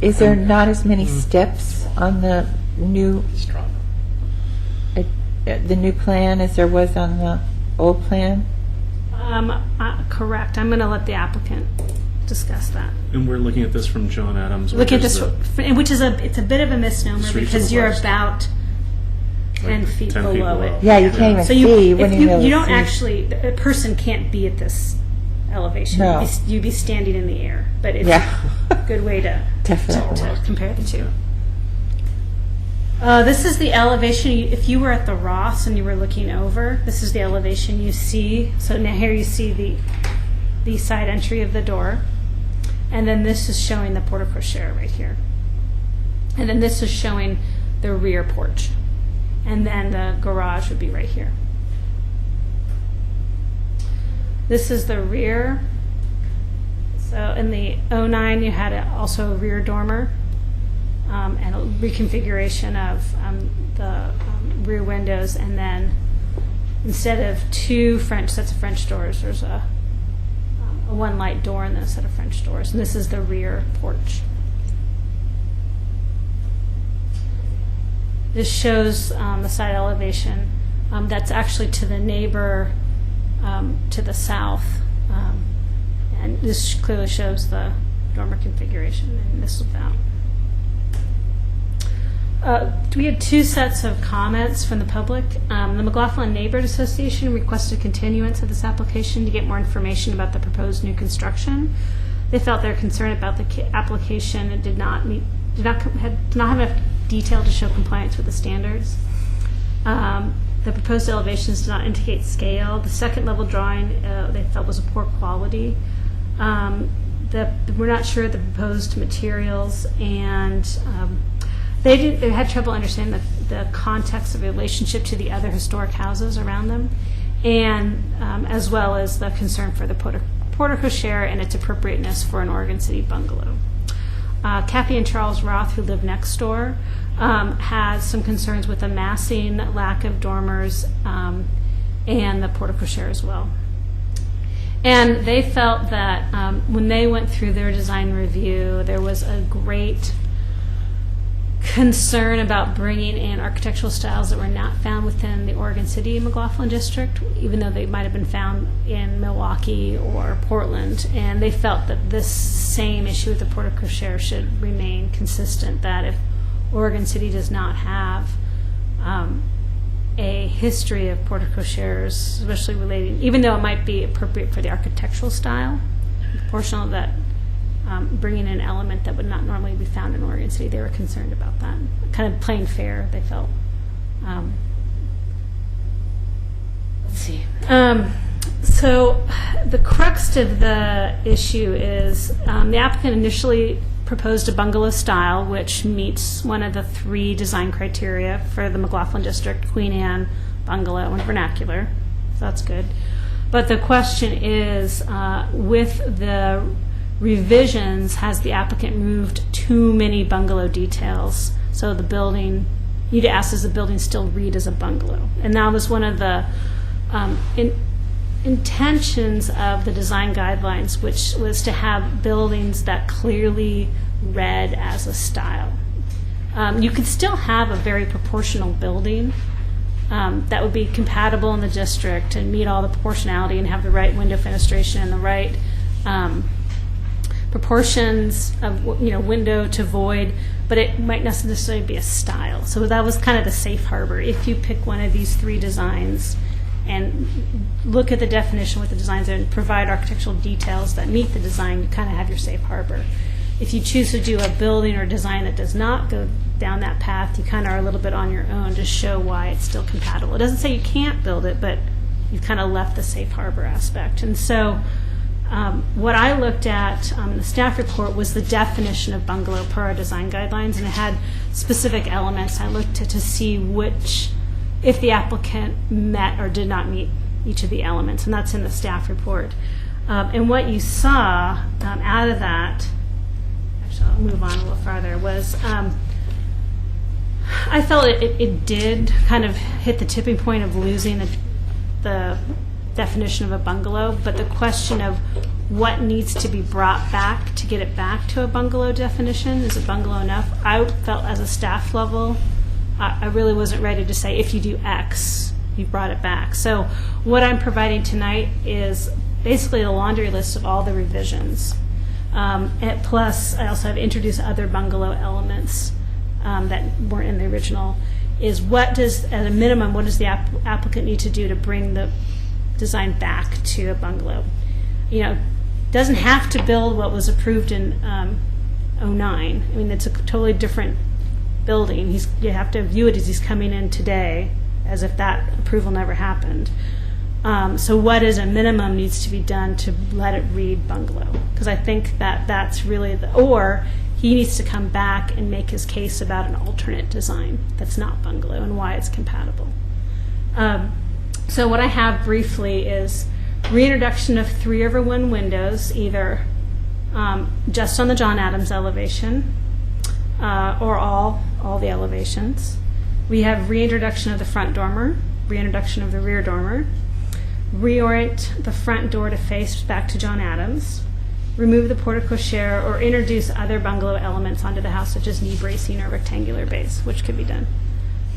Is there not as many steps on the new plan as there was on the old plan? Correct. I'm going to let the applicant discuss that. And we're looking at this from John Adams. Look at which is this, which is it's a bit of a misnomer Street to because the you're west. about 10 feet 10 feet below below. it. Yeah, you can't even So see when you really you don't see. actually, a person can't be at this elevation. No. You'd be standing in the air, but it's Yeah. a good way to Definitely. compare the two. This is the elevation. If you were at the Ross and you were looking over, this is the elevation you see. So now here you see the side entry of the door, and then this is showing the porte cochere right here, and then this is showing the rear porch, and then the garage would be right here. This is the rear. So in the 09, you had also a rear dormer and a reconfiguration of the rear windows, and then instead of 2 sets of French doors, there's a 1 light door and then a set of French doors. And this is the rear porch. This shows the side elevation. That's actually to the neighbor to the south. And this clearly shows the dormer configuration, and this is without. We had 2 sets of comments from the public. The McLaughlin Neighborhood Association requested continuance of this application to get more information about the proposed new construction. They felt their concern about the application and did not have enough detail to show compliance with the standards. The proposed elevations did not indicate scale. The second level drawing they felt was of poor quality. We're not sure of the proposed materials, and they had trouble understanding the context of the relationship to the other historic houses around them, and as well as the concern for the porte cochere and its appropriateness for an Oregon City bungalow. Kathy and Charles Roth, who live next door, had some concerns with the massing, lack of dormers, and the porte cochere as well. And they felt that when they went through their design review, there was a great concern about bringing in architectural styles that were not found within the Oregon City McLaughlin district, even though they might have been found in Milwaukee or Portland. And they felt that this same issue with the porte cochere should remain consistent, that if Oregon City does not have a history of porte cocheres, especially relating, even though it might be appropriate for the architectural style, proportional to that, bringing in an element that would not normally be found in Oregon City. They were concerned about that. Kind of playing fair, they felt. Let's see. So the crux of the issue is the applicant initially proposed a bungalow style, which meets one of the 3 design criteria for the McLaughlin District: Queen Anne, bungalow, and vernacular. So that's good. But the question is, with the revisions, has the applicant moved too many bungalow details? So the building, you need to ask, does the building still read as a bungalow? And that was one of the intentions of the design guidelines, which was to have buildings that clearly read as a style. You could still have a very proportional building that would be compatible in the district and meet all the proportionality and have the right window fenestration and the right proportions of window to void, but it might not necessarily be a style. So that was kind of the safe harbor. If you pick one of these 3 designs and look at the definition with the designs and provide architectural details that meet the design, you kind of have your safe harbor. If you choose to do a building or design that does not go down that path, you kind of are a little bit on your own to show why it's still compatible. It doesn't say you can't build it, but you've kind of left the safe harbor aspect. And so what I looked at in the staff report was the definition of bungalow per our design guidelines, and it had specific elements. I looked to see if the applicant met or did not meet each of the elements, and that's in the staff report. And what you saw out of that, actually I'll move on a little farther, was I felt it did kind of hit the tipping point of losing the definition of a bungalow, but the question of what needs to be brought back to get it back to a bungalow definition, is a bungalow enough? I felt as a staff level, I really wasn't ready to say if you do X, you've brought it back. So what I'm providing tonight is basically a laundry list of all the revisions. And plus, I also have introduced other bungalow elements that weren't in the original. Is at a minimum, what does the applicant need to do to bring the design back to a bungalow? Doesn't have to build what was approved in '09. I mean, it's a totally different building. You have to view it as he's coming in today, as if that approval never happened. So what is a minimum needs to be done to let it read bungalow? Because I think that's really or he needs to come back and make his case about an alternate design that's not bungalow and why it's compatible. So what I have briefly is reintroduction of 3/1 windows, either just on the John Adams elevation or all the elevations. We have reintroduction of the front dormer, reintroduction of the rear dormer, reorient the front door to face back to John Adams, remove the porte cochere, or introduce other bungalow elements onto the house, such as knee bracing or rectangular base, which could be done,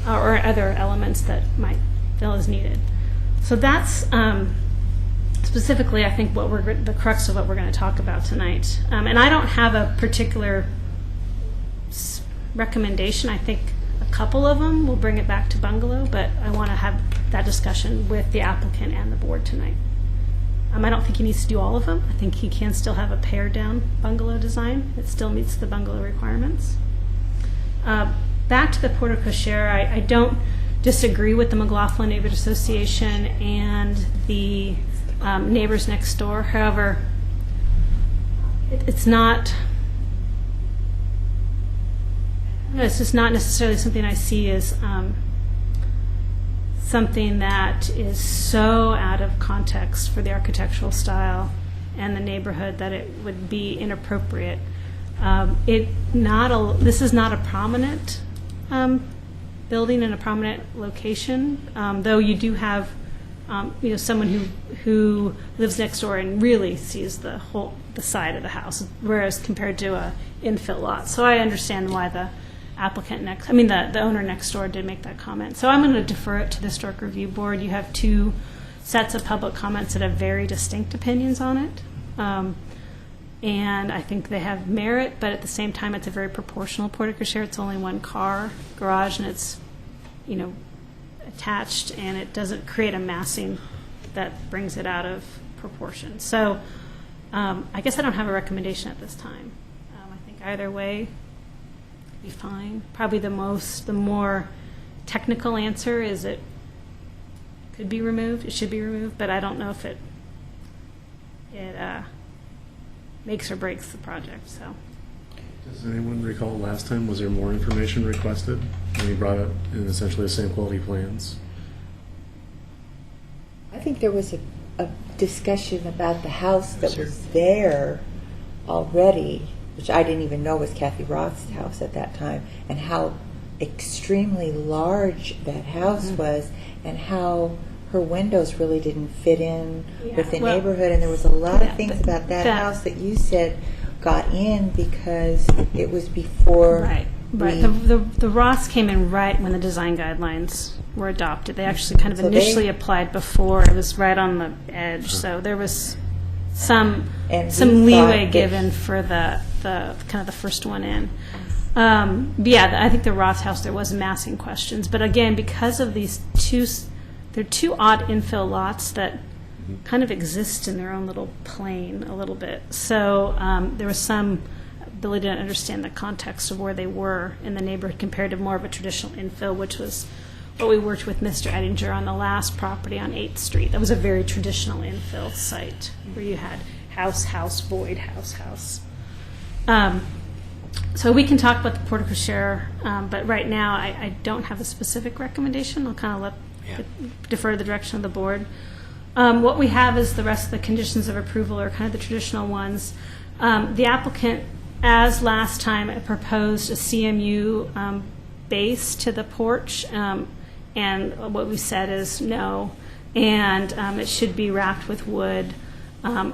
or other elements that might feel as needed. So that's specifically, I think, the crux of what we're going to talk about tonight. And I don't have a particular recommendation. I think a couple of them will bring it back to bungalow, but I want to have that discussion with the applicant and the board tonight. I don't think he needs to do all of them. I think he can still have a pared down bungalow design. It still meets the bungalow requirements. Back to the porte cochere, I don't disagree with the McLaughlin Neighborhood Association and the neighbors next door. However, it's just not necessarily something I see as something that is so out of context for the architectural style and the neighborhood that it would be inappropriate. This is not a prominent building in a prominent location, though you do have someone who lives next door and really sees the side of the house, whereas compared to a infill lot. So I understand why the the owner next door did make that comment. So I'm going to defer it to the Historic Review Board. You have 2 sets of public comments that have very distinct opinions on it. And I think they have merit, but at the same time, it's a very proportional porte cochere. It's only 1 car garage, and it's, attached, and it doesn't create a massing that brings it out of proportion. So I guess I don't have a recommendation at this time. I think either way would be fine. Probably the more technical answer is could be removed, it should be removed, but I don't know if it makes or breaks the project, so. Does anyone recall last time, was there more information requested when you brought up in essentially the same quality plans? I think there was a discussion about the house that was there already, which I didn't even know was Kathy Roth's house at that time, and how extremely large that house was, and how her windows really didn't fit in with the well, neighborhood. And there was a lot yeah, of things but about that that- house that you said got in because it was before. Right. we- The Roths came in right when the design guidelines were adopted. They actually kind of So they- initially applied before. It was right on the edge, so there was some And we leeway thought that- given for the kind of the first one in. But yeah, I think the Roth house, there was massing questions. But again, because of these they're two odd infill lots that kind of exist in their own little plane a little bit. So there was some ability to understand the context of where they were in the neighborhood compared to more of a traditional infill, which was what we worked with Mr. Ettinger on the last property on 8th Street. That was a very traditional infill site where you had house, house, void, house, house. So we can talk about the portico share, but right now I don't have a specific recommendation. I'll kind of defer to the direction of the board. What we have is the rest of the conditions of approval are kind of the traditional ones. The applicant, as last time, proposed a CMU base to the porch, and what we said is no, and it should be wrapped with wood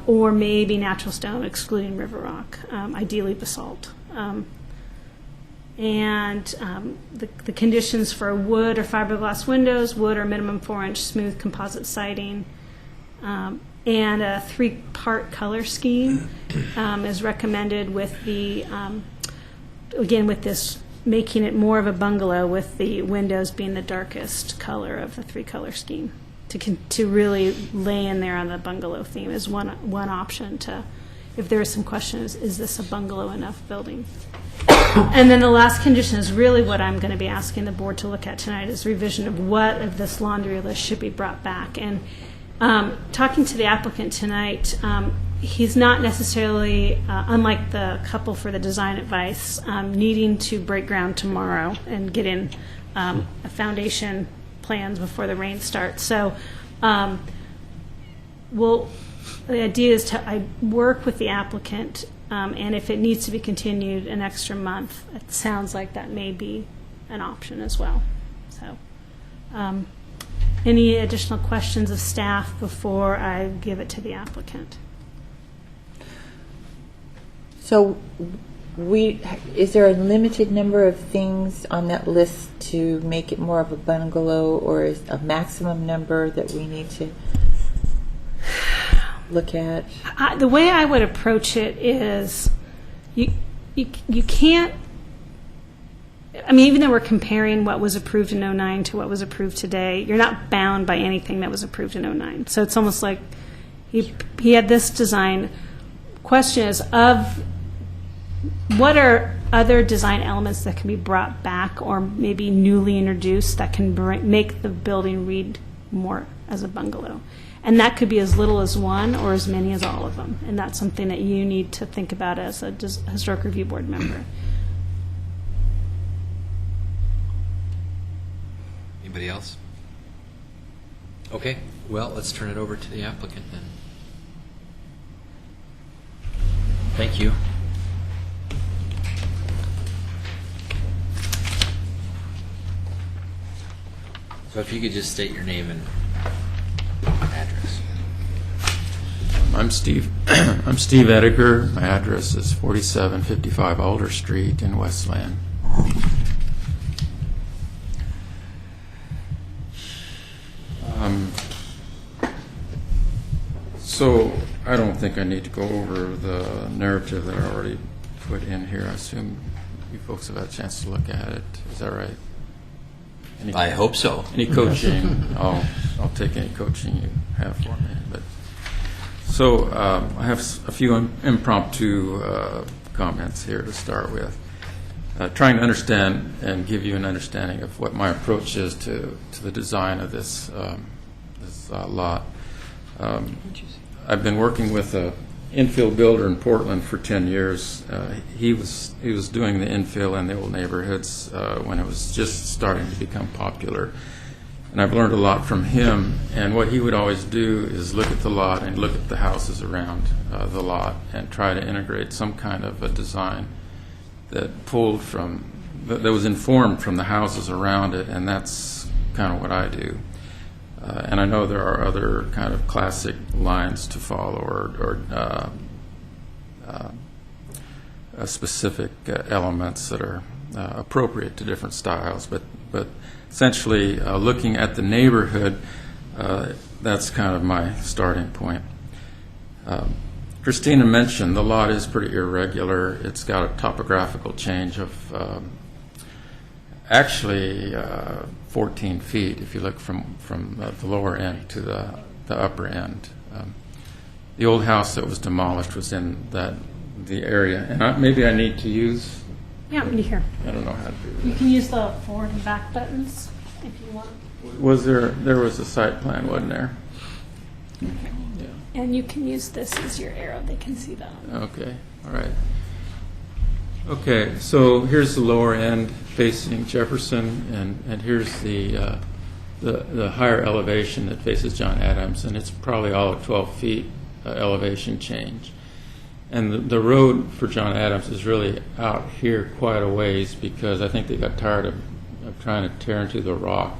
or maybe natural stone, excluding river rock, ideally basalt. The conditions for wood or fiberglass windows, wood or minimum 4-inch smooth composite siding, and a 3-part color scheme is recommended with the, again, with this making it more of a bungalow with the windows being the darkest color of the 3-color scheme to really lay in there on the bungalow theme is one option to, if there is some questions, is this a bungalow enough building? And then the last condition is really what I'm going to be asking the board to look at tonight is revision of what of this laundry list should be brought back. And talking to the applicant tonight, he's not necessarily, unlike the couple for the design advice, needing to break ground tomorrow and get in a foundation plans before the rain starts. So the idea is to work with the applicant, and if it needs to be continued an extra month, it sounds like that may be an option as well. So any additional questions of staff before I give it to the applicant? So is there a limited number of things on that list to make it more of a bungalow, or is a maximum number that we need to look at? The way I would approach it is you can't, I mean, even though we're comparing what was approved in 09 to what was approved today, you're not bound by anything that was approved in 09. So it's almost like he had this design. Question is, of what are other design elements that can be brought back or maybe newly introduced that can make the building read more as a bungalow? And that could be as little as one or as many as all of them. And that's something that you need to think about as a Historic Review Board member. Anybody else? Okay, well, let's turn it over to the applicant then. Thank you. So if you could just state your name and address. I'm Steve. I'm Steve Ettinger. My address is 4755 Alder Street in Westland. So I don't think I need to go over the narrative that I already put in here. I assume you folks have had a chance to look at it. Is that right? I hope so. Any coaching? I'll take any coaching you have for me. But so I have a few impromptu comments here to start with, trying to understand and give you an understanding of what my approach is to the design of this this lot. I've been working with a infill builder in Portland for 10 years. He was doing the infill in the old neighborhoods when it was just starting to become popular. And I've learned a lot from him. And what he would always do is look at the lot and look at the houses around the lot and try to integrate some kind of a design that was informed from the houses around it. And that's kind of what I do. And I know there are other kind of classic lines to follow or specific elements that are appropriate to different styles. But essentially, looking at the neighborhood, that's kind of my starting point. Christina mentioned the lot is pretty irregular. It's got a topographical change of actually 14 feet if you look from the lower end to the upper end. The old house that was demolished was in the area. And maybe I need to use... Yeah, here. I don't know how to do You that. can use the forward and back buttons if you want. There was a site plan, wasn't there? And you can use this as your arrow. They can see that. Okay, all right. Okay, so here's the lower end facing Jefferson, and here's the higher elevation that faces John Adams, and it's probably all at 12 feet elevation change. And the road for John Adams is really out here quite a ways because I think they got tired of trying to tear into the rock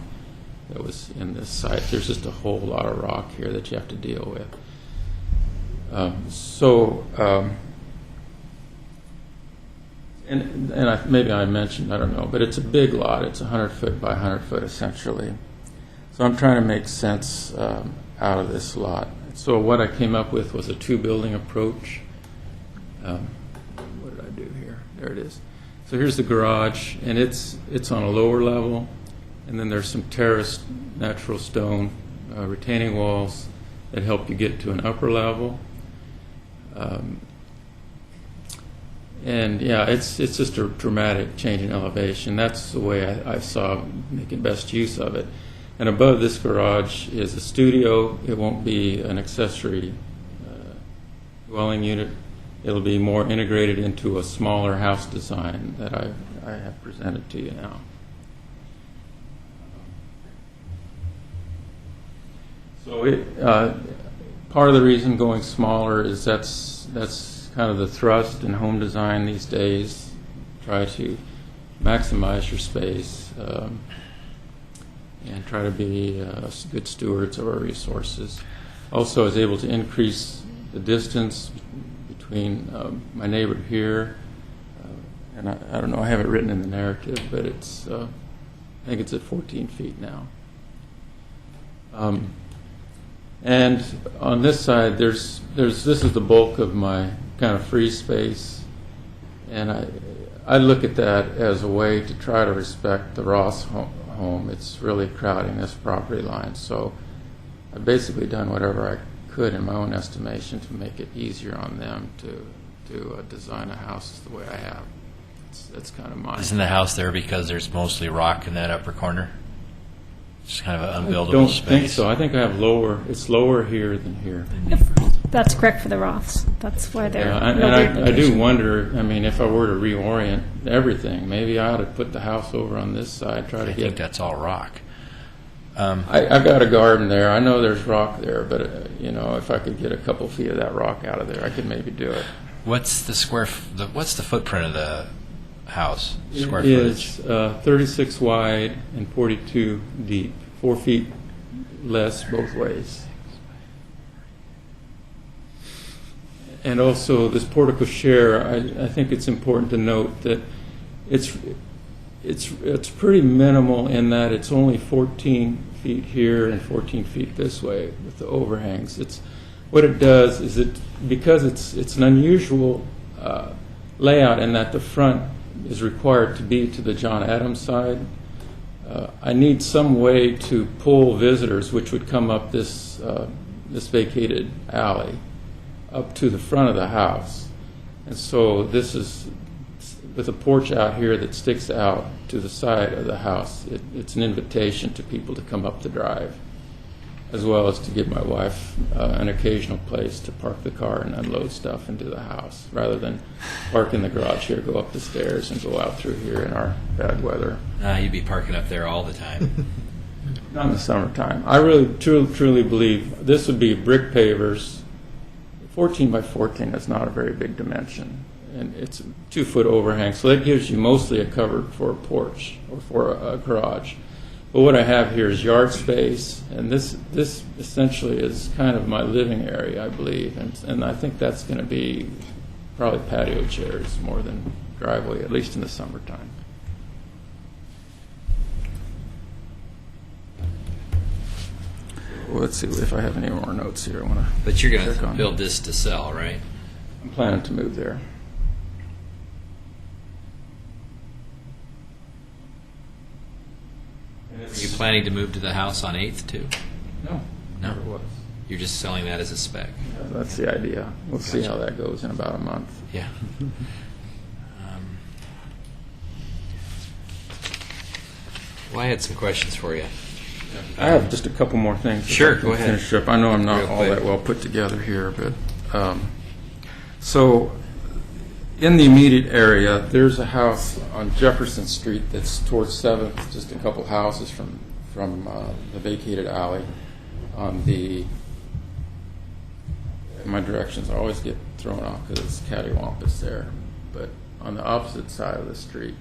that was in this site. There's just a whole lot of rock here that you have to deal with. Maybe I mentioned, I don't know, but it's a big lot. It's 100 foot by 100 foot essentially. So I'm trying to make sense out of this lot. So what I came up with was a two-building approach. What did I do here? There it is. So here's the garage, and it's on a lower level, and then there's some terraced natural stone retaining walls that help you get to an upper level. And yeah, it's just a dramatic change in elevation. That's the way I saw making best use of it. And above this garage is a studio. It won't be an accessory dwelling unit. It'll be more integrated into a smaller house design that I have presented to you now. So part of the reason going smaller is that's kind of the thrust in home design these days. Try to maximize your space and try to be good stewards of our resources. Also, I was able to increase the distance between my neighbor here, and I don't know, I have it written in the narrative, but it's I think it's at 14 feet now. And on this side, this is the bulk of my kind of free space, and I look at that as a way to try to respect the Ross home. It's really crowding this property line, so I've basically done whatever I could in my own estimation to make it easier on them to design a house the way I have. That's kind of mine. Isn't the house there because there's mostly rock in that upper corner? It's kind of an unbuildable I don't space. think so. I think I have it's lower here than here. That's correct for the Roths. That's why they're. Yeah, and I do wonder, I mean, if I were to reorient everything, maybe I ought to put the house over on this side, try to I think get... that's all rock. I've got a garden there. I know there's rock there, but, if I could get a couple feet of that rock out of there, I could maybe do it. What's what's the footprint of the house? Square It footage? is 36 wide and 42 deep, 4 feet less both ways. And also this portico share, I think it's important to note that it's pretty minimal in that it's only 14 feet here and 14 feet this way with the overhangs. What it does is because it's an unusual layout in that the front is required to be to the John Adams side. I need some way to pull visitors, which would come up this vacated alley, up to the front of the house. And so this is, with a porch out here that sticks out to the side of the house, it's an invitation to people to come up the drive. as well as to give my wife an occasional place to park the car and unload stuff into the house, rather than park in the garage here, go up the stairs, and go out through here in our bad weather. You'd be parking up there all the time. Not in the summertime. I really, truly believe this would be brick pavers. 14 by 14 is not a very big dimension, and it's a 2-foot overhang, so that gives you mostly a cover for a porch or for a garage. But what I have here is yard space, and this essentially is kind of my living area, I believe, and I think that's going to be probably patio chairs more than driveway, at least in the summertime. Well, let's see if I have any more notes here. I want to. But you're going to build this to sell, right? I'm planning to move there. Are you planning to move to the house on 8th too? No, No. never was. You're just selling that as a spec. That's the idea. We'll see Gotcha. how that goes in about a month. Yeah. Well, I had some questions for you. I have just a couple more things. if Sure, I can go ahead. Finish up. I know I'm not Real all quick. that well put together here, but so in the immediate area, there's a house on Jefferson Street that's towards 7th, just a couple houses from the vacated alley. On the my directions always get thrown off because it's cattywampus there, but on the opposite side of the street.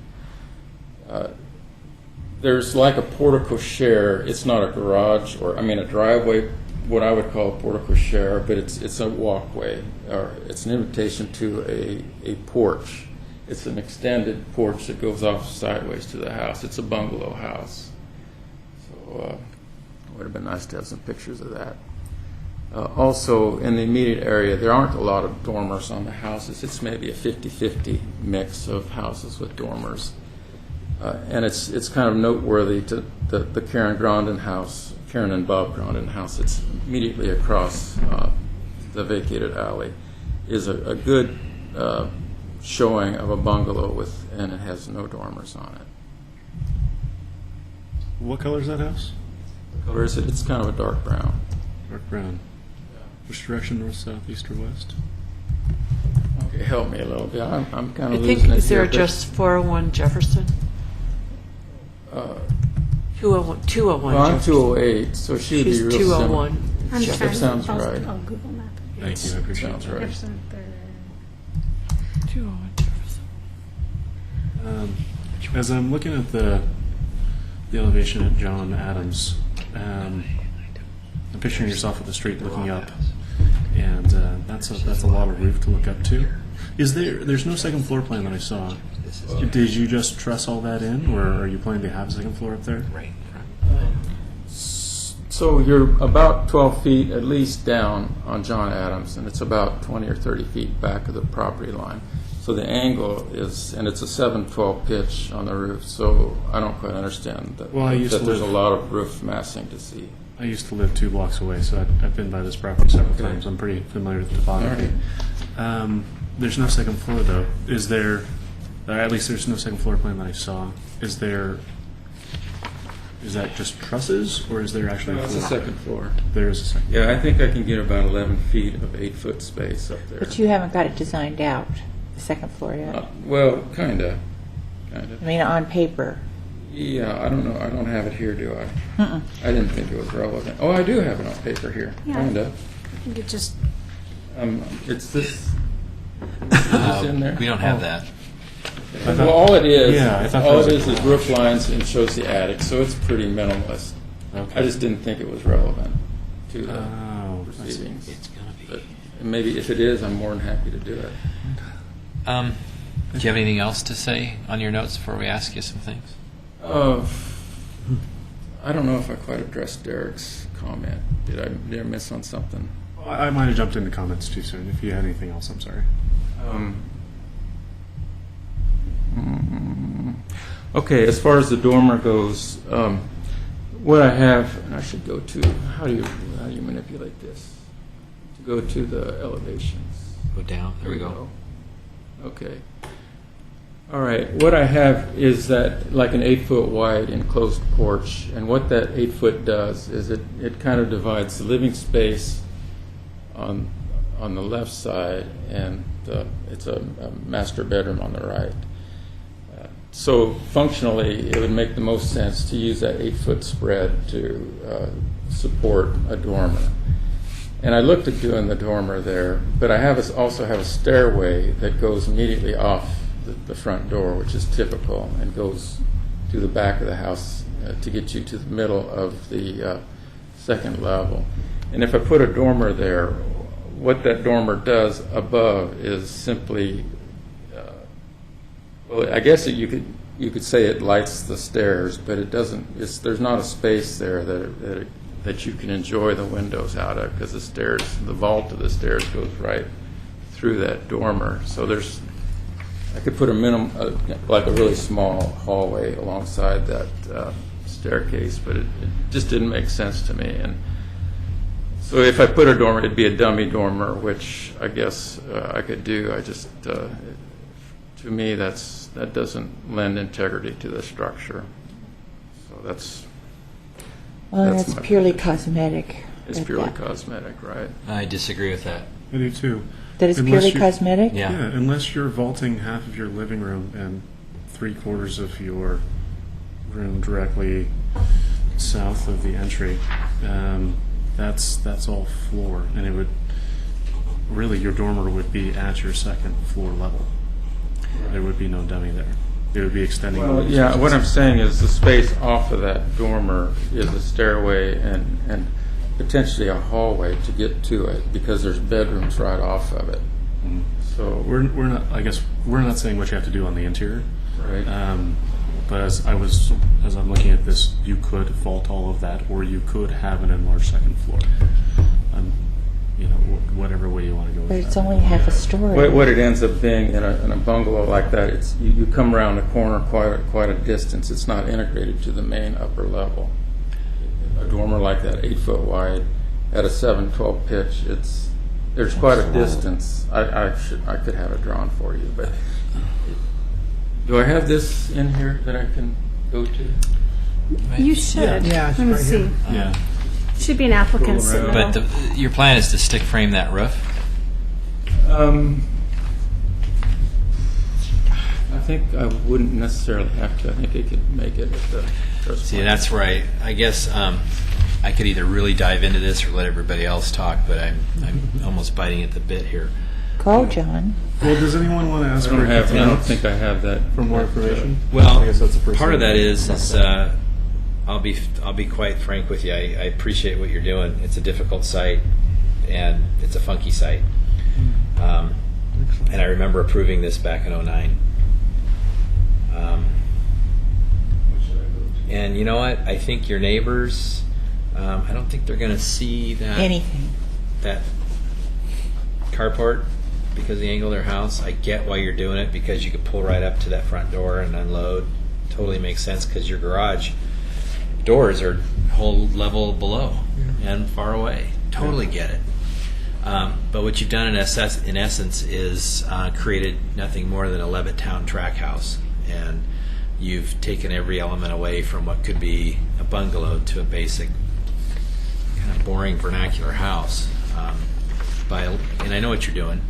There's like a porte cochere. It's not a garage or a driveway, what I would call a porte cochere, but it's a walkway, or it's an invitation to a porch. It's an extended porch that goes off sideways to the house. It's a bungalow house. So it would have been nice to have some pictures of that. Also, in the immediate area, there aren't a lot of dormers on the houses. It's maybe a 50-50 mix of houses with dormers. And it's kind of noteworthy to the Karen Grondin house, Karen and Bob Grondin house. It's immediately across the vacated alley. Is a good showing of a bungalow and it has no dormers on it. What color is that house? Or is it? It's kind of a dark brown. Dark brown. Which direction, north, south, east, or west? Okay, help me a little bit. I'm kind I of think, losing it is there here, but, just 401 Jefferson? 201 well, I'm Jefferson. 208, so she'd She's be real similar. 201. I'm Jefferson. trying to- sounds I'll- right. I'll Google map it. Thank you, I appreciate Sounds that. right. Jefferson, third. 201 Jefferson. As I'm looking at the elevation at John Adams, I'm picturing yourself at the street looking up, and that's a lot of roof to look up to. There's no second floor plan that I saw. Did you just truss all that in, or are you planning to have a second floor up there? Right. So you're about 12 feet at least down on John Adams, and it's about 20 or 30 feet back of the property line. So the angle is, and it's a 7/12 pitch on the roof, so I don't quite understand that, Well, I used that to there's a live- lot of roof massing to see. I used to live 2 blocks away, so I've been by this property several Okay. times. I'm pretty familiar with the topography. There's no second floor, though. Is there? At least there's no second floor plan that I saw. Is there? Is that just trusses, or is there actually a It's floor? the second floor. There is a second. Yeah, I think I can get about 11 feet of 8-foot space up there. But you haven't got it designed out, the second floor yet. Well, kinda. I mean, on paper. Yeah, I don't know. I don't have it here, do I? I didn't think it was relevant. Oh, I do have it on paper here. Yeah. Kinda. I think it just, It's this. Is this in there? We don't have that. Well, all it is, Yeah, I thought all that it was is a- roof lines and shows the attic, so it's pretty minimalist. Okay. I just didn't think it was relevant to the Oh, I see. proceedings. It's gonna be. But maybe if it is, I'm more than happy to do it. Do you have anything else to say on your notes before we ask you some things? I don't know if I quite addressed Derek's comment. Did I miss on something? I might have jumped into comments too soon. If you had anything else, I'm sorry. Okay, as far as the dormer goes, what I have, and I should go to, how do you manipulate this? To go to the elevations. Go down. There we go. Okay. All right, what I have is that like an 8-foot wide enclosed porch, and what that 8 foot does is it kind of divides the living space on the left side, and it's a master bedroom on the right. So functionally, it would make the most sense to use that 8-foot spread to support a dormer. And I looked at doing the dormer there, but I also have a stairway that goes immediately off the front door, which is typical, and goes to the back of the house to get you to the middle of the second level. And if I put a dormer there, what that dormer does above is simply, well, I guess you could say it lights the stairs, but it doesn't. There's not a space there that you can enjoy the windows out of, because the vault of the stairs goes right through that dormer. So I could put like a really small hallway alongside that staircase, but it just didn't make sense to me. And so if I put a dormer, it'd be a dummy dormer, which I guess I could do. To me, that doesn't lend integrity to the structure. So that's That's my purely position. cosmetic. It's purely cosmetic, right? I disagree with that. I do too. That is Unless purely you- cosmetic? Yeah. Yeah, unless you're vaulting half of your living room and 3/4 of your room directly south of the entry, that's all floor, and it would really, your dormer would be at your second floor level. There would be no dummy there. It would be extending. Well, the yeah, what I'm saying is the space off of that dormer is a stairway and potentially a hallway to get to it, because there's bedrooms right off of it. So We're not. I guess we're not saying what you have to do on the interior. right. But as I'm looking at this, you could vault all of that, or you could have an enlarged second floor. Whatever way you want to go with But that. it's only half a story. What it ends up being in a bungalow like that, it's you come around the corner quite a distance. It's not integrated to the main upper level. A dormer like that, 8 foot wide, at a 7/12 pitch, there's quite a distance. I could have it drawn for you, but do I have this in here that I can go to? You should. Yeah, it's Let me right see. here. Yeah. Should be an applicant Cool, But submittal. your plan is to stick frame that roof? I think I wouldn't necessarily have to. I think I could make it at the first See, one. that's where I guess I could either really dive into this or let everybody else talk, but I'm almost biting at the bit here. Go, John. Well, does anyone want to ask for I don't notes think I have that. for more information? Well, I guess that's the first part of thing. that is I'll be quite frank with you. I appreciate what you're doing. It's a difficult site, and it's a funky site. And I remember approving this back in '09. And you know what? I think your neighbors, I don't think they're going to see Anything. that carport because of the angle of their house. I get why you're doing it, because you could pull right up to that front door and unload. Totally makes sense, because your garage doors are a whole level below and far away. Totally get it. But what you've done in essence is created nothing more than a Levittown track house, and you've taken every element away from what could be a bungalow to a basic kind of boring vernacular house. And I know what you're doing.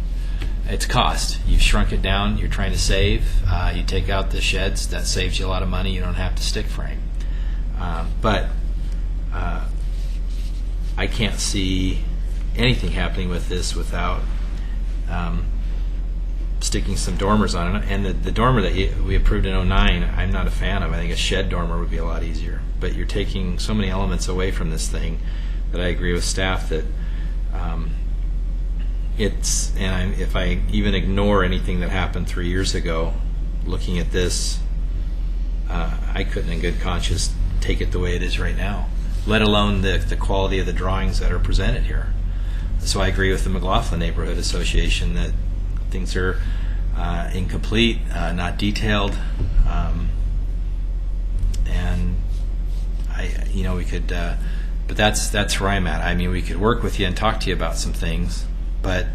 It's cost. You've shrunk it down. You're trying to save. You take out the sheds. That saves you a lot of money. You don't have to stick frame. But I can't see anything happening with this without sticking some dormers on it. And the dormer that we approved in '09, I'm not a fan of. I think a shed dormer would be a lot easier. But you're taking so many elements away from this thing that I agree with staff that if I even ignore anything that happened 3 years ago, looking at this, I couldn't in good conscience take it the way it is right now, let alone the quality of the drawings that are presented here. So I agree with the McLaughlin Neighborhood Association that things are incomplete, not detailed, and we could, but that's where I'm at. I mean, we could work with you and talk to you about some things, but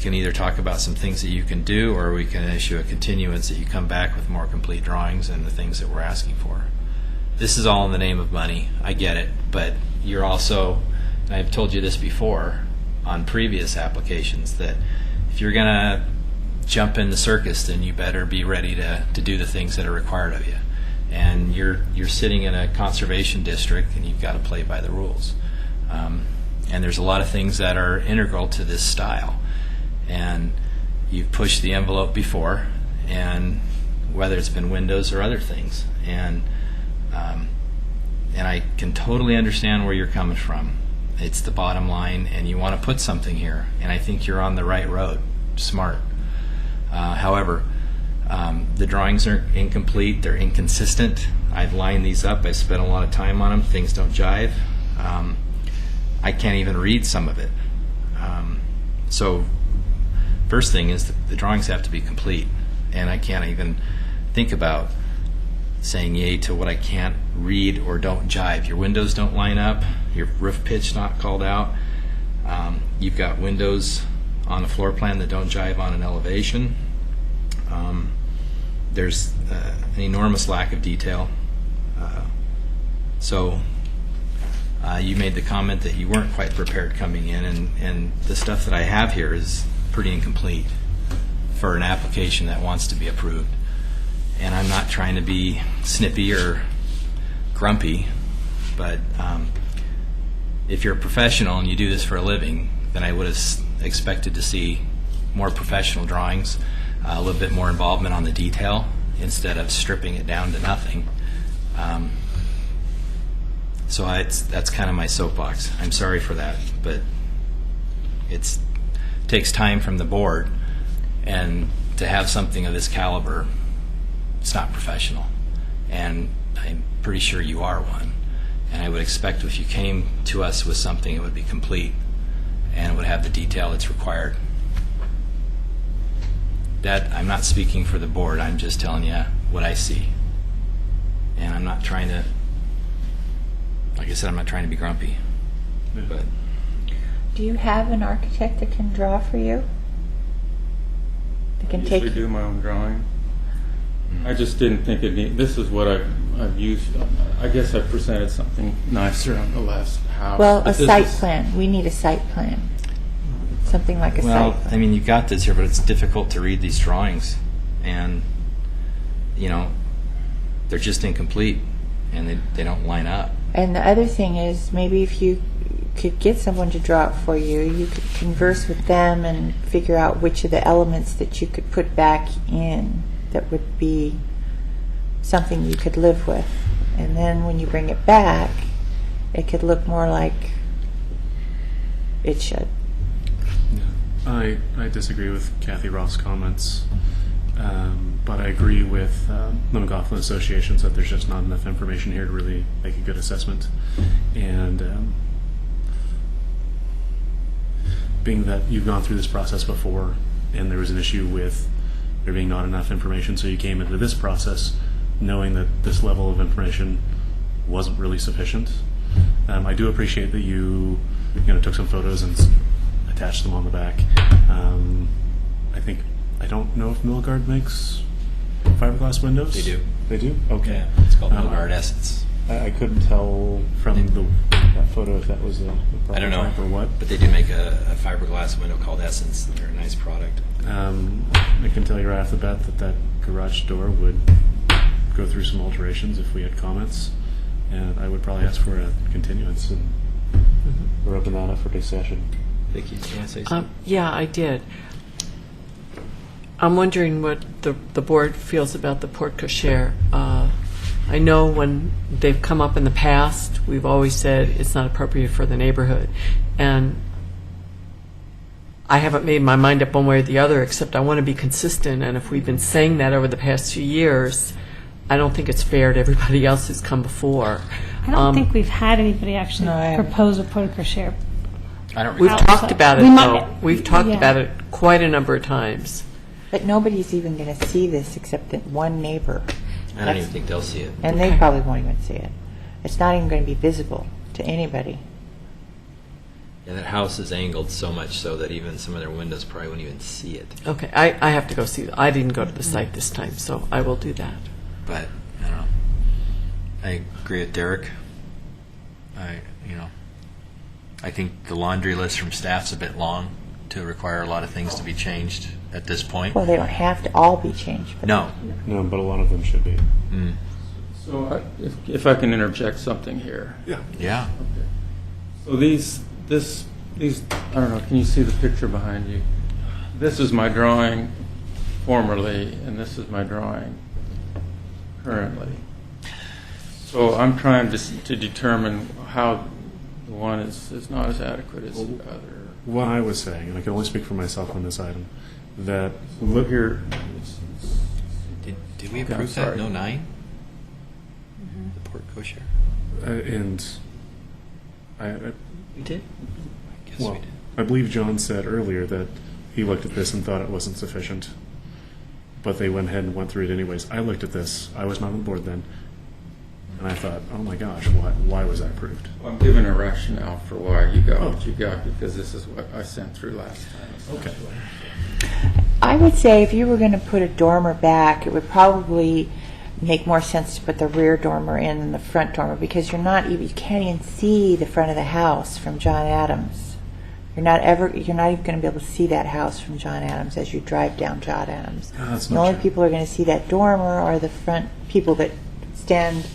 can either talk about some things that you can do, or we can issue a continuance that you come back with more complete drawings and the things that we're asking for. This is all in the name of money. I get it, but you're also, and I've told you this before on previous applications, that if you're going to jump in the circus, then you better be ready to do the things that are required of you. And you're sitting in a conservation district, and you've got to play by the rules. And there's a lot of things that are integral to this style. And you've pushed the envelope before, and whether it's been windows or other things. And I can totally understand where you're coming from. It's the bottom line, and you want to put something here. And I think you're on the right road. Smart. However, the drawings are incomplete. They're inconsistent. I've lined these up. I've spent a lot of time on them. Things don't jive. I can't even read some of it. So first thing is the drawings have to be complete, and I can't even think about saying yay to what I can't read or don't jive. Your windows don't line up. Your roof pitch not called out. You've got windows on a floor plan that don't jive on an elevation. There's an enormous lack of detail. So you made the comment that you weren't quite prepared coming in, and the stuff that I have here is pretty incomplete for an application that wants to be approved. And I'm not trying to be snippy or grumpy, but if you're a professional and you do this for a living, then I would have expected to see more professional drawings, a little bit more involvement on the detail instead of stripping it down to nothing. So that's kind of my soapbox. I'm sorry for that, but it takes time from the board, and to have something of this caliber, it's not professional. And I'm pretty sure you are one. And I would expect if you came to us with something, it would be complete and it would have the detail that's required. That, I'm not speaking for the board, I'm just telling you what I see. And I'm not trying to, like I said, I'm not trying to be grumpy. But Do you have an architect that can draw for you? That I can usually take do my own drawing. I just didn't think it need, this is what I've used. I guess I presented something nicer on the last house. well, but a this site is- plan. We need a site plan. Something like a well, site plan. I mean, you've got this here, but it's difficult to read these drawings, and they're just incomplete, and they don't line up. And the other thing is, maybe if you could get someone to draw it for you, you could converse with them and figure out which of the elements that you could put back in that would be something you could live with. And then when you bring it back, it could look more like it should. I disagree with Kathy Roth's comments, but I agree with the McLaughlin Associations that there's just not enough information here to really make a good assessment. And being that you've gone through this process before and there was an issue with there being not enough information, so you came into this process knowing that this level of information wasn't really sufficient. I do appreciate that you took some photos and attached them on the back. I don't know if Milgard makes fiberglass windows. They do. They do? Okay. Yeah, it's called Milgard Essence. I couldn't tell from that photo if that was a I don't know, type or what. but they do make a fiberglass window called Essence. They're a nice product. I can tell you right off the bat that garage door would go through some alterations if we had comments, and I would probably ask for a continuance, and we're open that up for discussion. Vicki, do you want to say something? Yeah, I did. I'm wondering what the board feels about the porte cochere. I know when they've come up in the past, we've always said it's not appropriate for the neighborhood. And I haven't made my mind up one way or the other, except I want to be consistent. And if we've been saying that over the past few years, I don't think it's fair to everybody else who's come before. I don't think we've had anybody actually No, I haven't. propose a porte cochere. I don't We've recall. talked about it, We though. might- We've talked yeah. about it quite a number of times. But nobody's even going to see this except that one neighbor. I don't even think they'll see it. And they probably won't even see it. It's not even going to be visible to anybody. Yeah, that house is angled so much so that even some of their windows probably wouldn't even see it. Okay, I have to go see. I didn't go to the site this time, so I will do that. But I don't know. I agree with Derek. I think the laundry list from staff's a bit long to require a lot of things to be changed at this point. Well, they don't have to all be changed. But No. No, but a lot of them should be. So if I can interject something here. Yeah. So these, I don't know, can you see the picture behind you? This is my drawing formerly, and this is my drawing currently. So I'm trying to determine how the one is not as adequate as the other. What I was saying, and I can only speak for myself on this item, that Look here, Did we Okay, approve I'm that sorry. in 09? The port kosher? and I You did? I guess well, we did. I believe John said earlier that he looked at this and thought it wasn't sufficient, but they went ahead and went through it anyways. I looked at this. I was not on board then, and I thought, oh my gosh, why was that approved? I'm giving a rationale for why you got what you got, because this is what I sent through last time. Okay. I would say if you were going to put a dormer back, it would probably make more sense to put the rear dormer in than the front dormer, because you can't even see the front of the house from John Adams. You're not even going to be able to see that house from John Adams as you drive down John Adams. That's The not only true. people who are going to see that dormer are the front people that stand,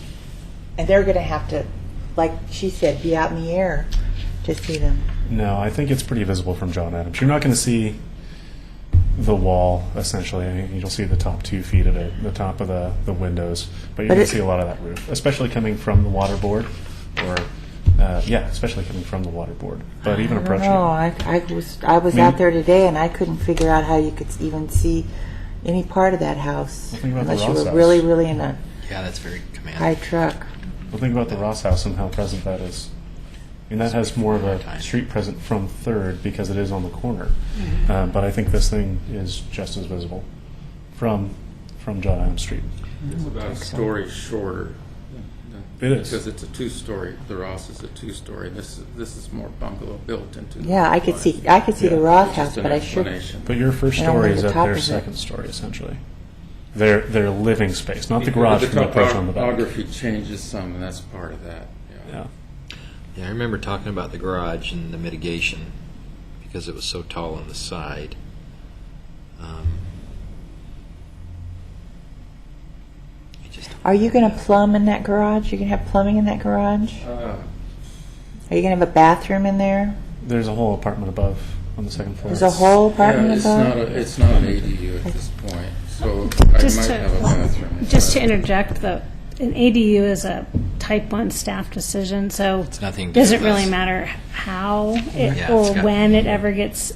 and they're going to have to, like she said, be out in the air to see them. No, I think it's pretty visible from John Adams. You're not going to see the wall, essentially. I mean, you'll see the top 2 feet of it, the top of the windows, but you're But going it- to see a lot of that roof, especially coming from the water board, or, especially coming from the water board. But even I don't approaching know. it. I was I mean- out there today, and I couldn't figure out how you could even see any part of that house Well, think about the unless you Ross were house. really, really in a Yeah, that's very commanding. high truck. Well, think about the Ross House and how present that is. I mean, that has more of a street present from Third because it is on the corner. But I think this thing is just as visible from John Adams Street. It's about a story shorter. It is. Because it's a 2-story. The Ross is a 2-story. This is more bungalow built into. Yeah, I could see the Yeah. Roth Just house, an but I should. explanation. But your first And only story the is at top their of it. second story, essentially. Their living space, not the Because garage the from the approach on the back. topography changes some, and that's part of that. Yeah. Yeah, I remember talking about the garage and the mitigation because it was so tall on the side. I just Are you going to plumb in that garage? You going to have plumbing in that garage? Are you going to have a bathroom in there? There's a whole apartment above on the second floor. There's a whole apartment Yeah, it's above? it's not an ADU at this point, so I Just might to- have a bathroom. Just to interject, an ADU is a type 1 staff decision, so It's nothing it to do doesn't with really us. matter how Yeah, or it's got- when it ever gets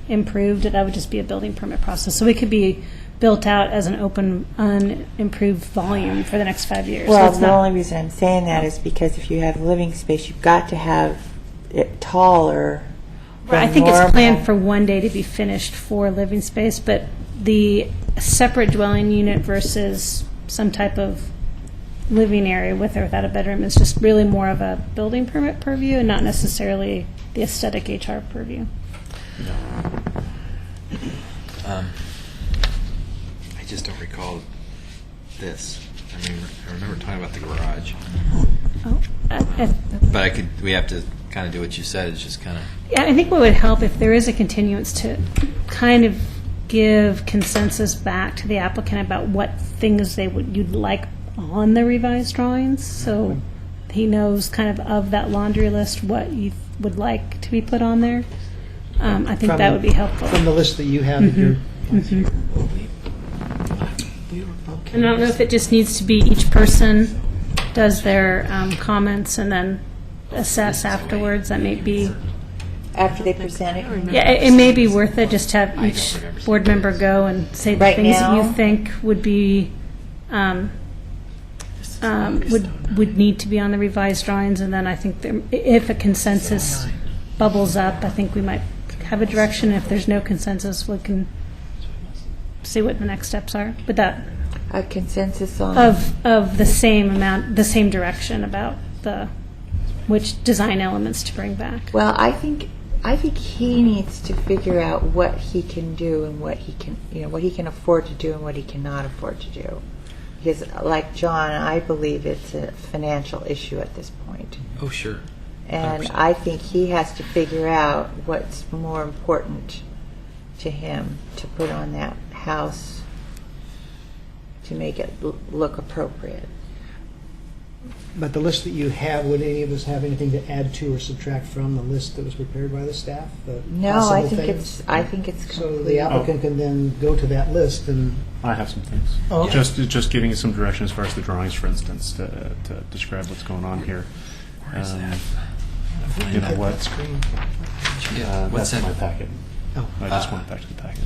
improved. That would just be a building permit process. So it could be built out as an open, unimproved volume for the next 5 years. So Well, it's the not- only reason I'm saying that is because if you have living space, you've got to have it taller. I than think it's normal. planned for one day to be finished for living space, but the separate dwelling unit versus some type of living area with or without a bedroom is just really more of a building permit purview and not necessarily the aesthetic HR purview. I just don't recall this. I mean, I remember talking about the garage, Oh, but we have to kind of do what you said. It's just kind of yeah, I think what would help if there is a continuance to kind of give consensus back to the applicant about what things you'd like on the revised drawings, so he knows kind of that laundry list what you would like to be put on there. I think that would be helpful. From the list that you have in your. And I don't know if it just needs to be each person does their comments and then assess afterwards. That may be, After they present it. yeah, it may be worth it just to have each board member go and say the Right things that you now? think would be, would need to be on the revised drawings. And then I think if a consensus bubbles up, I think we might have a direction. If there's no consensus, we can see what the next steps are. But that, A consensus on. of the same amount, the same direction about the which design elements to bring back. Well, I think he needs to figure out what he can do and what he can, what he can afford to do and what he cannot afford to do. Because, like John, I believe it's a financial issue at this point. Oh, sure. And 100%. I think he has to figure out what's more important to him to put on that house to make it look appropriate. But the list that you have, would any of us have anything to add to or subtract from the list that was prepared by the staff? The No, possible I think things? it's So complete. the applicant can then go to that list and, I have some things. Oh, okay. Just giving you some direction as far as the drawings, for instance, to describe what's going on here. Where's that? You know what? screen. Yeah. What's That's in that? my packet. Oh. I just went back to the packet.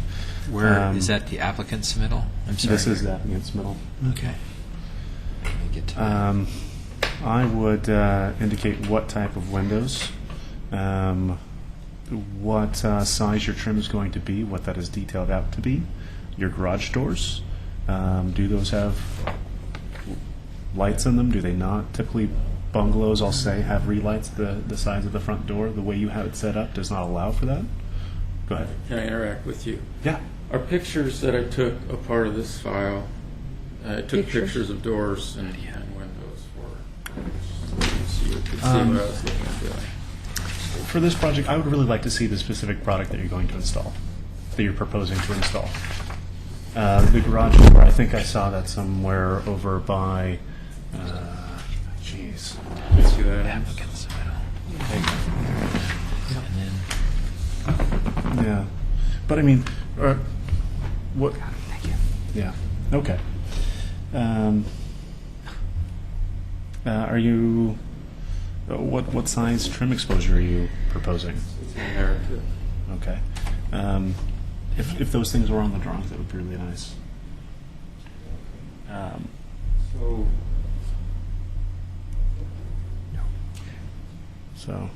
Where is that? The applicant's submittal? I'm sorry. This is that against middle. Okay. Let me get to that. I would indicate what type of windows, what size your trim is going to be, what that is detailed out to be, your garage doors. Do those have lights in them? Do they not? Typically, bungalows, I'll say, have relights. The size of the front door, the way you have it set up, does not allow for that. Go ahead. Can I interact with you? Yeah. Are pictures that I took a part of this file? I took Pictures? pictures of doors and windows so you could see what I was looking at doing. For this project, I would really like to see the specific product that you're going to install, that you're proposing to install. The garage door, I think I saw that somewhere over by, jeez. See that? Applicant's submittal. And then Yeah. But I mean, what? Yeah. Okay. Are you? What size trim exposure are you proposing? It's a narrative. Okay. If those things were on the drawings, that would be really nice. So So.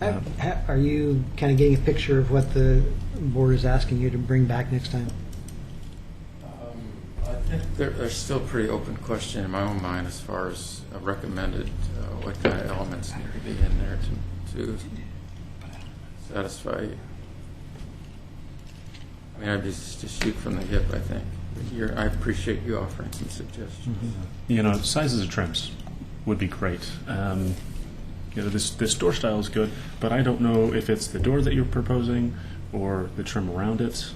Are you kind of getting a picture of what the board is asking you to bring back next time? I think there's still a pretty open question in my own mind as far as recommended what kind of elements need to be in there to satisfy you. I mean, I'd just shoot from the hip, I think. I appreciate you offering some suggestions. You know, sizes of trims would be great. This door style is good, but I don't know if it's the door that you're proposing or the trim around it.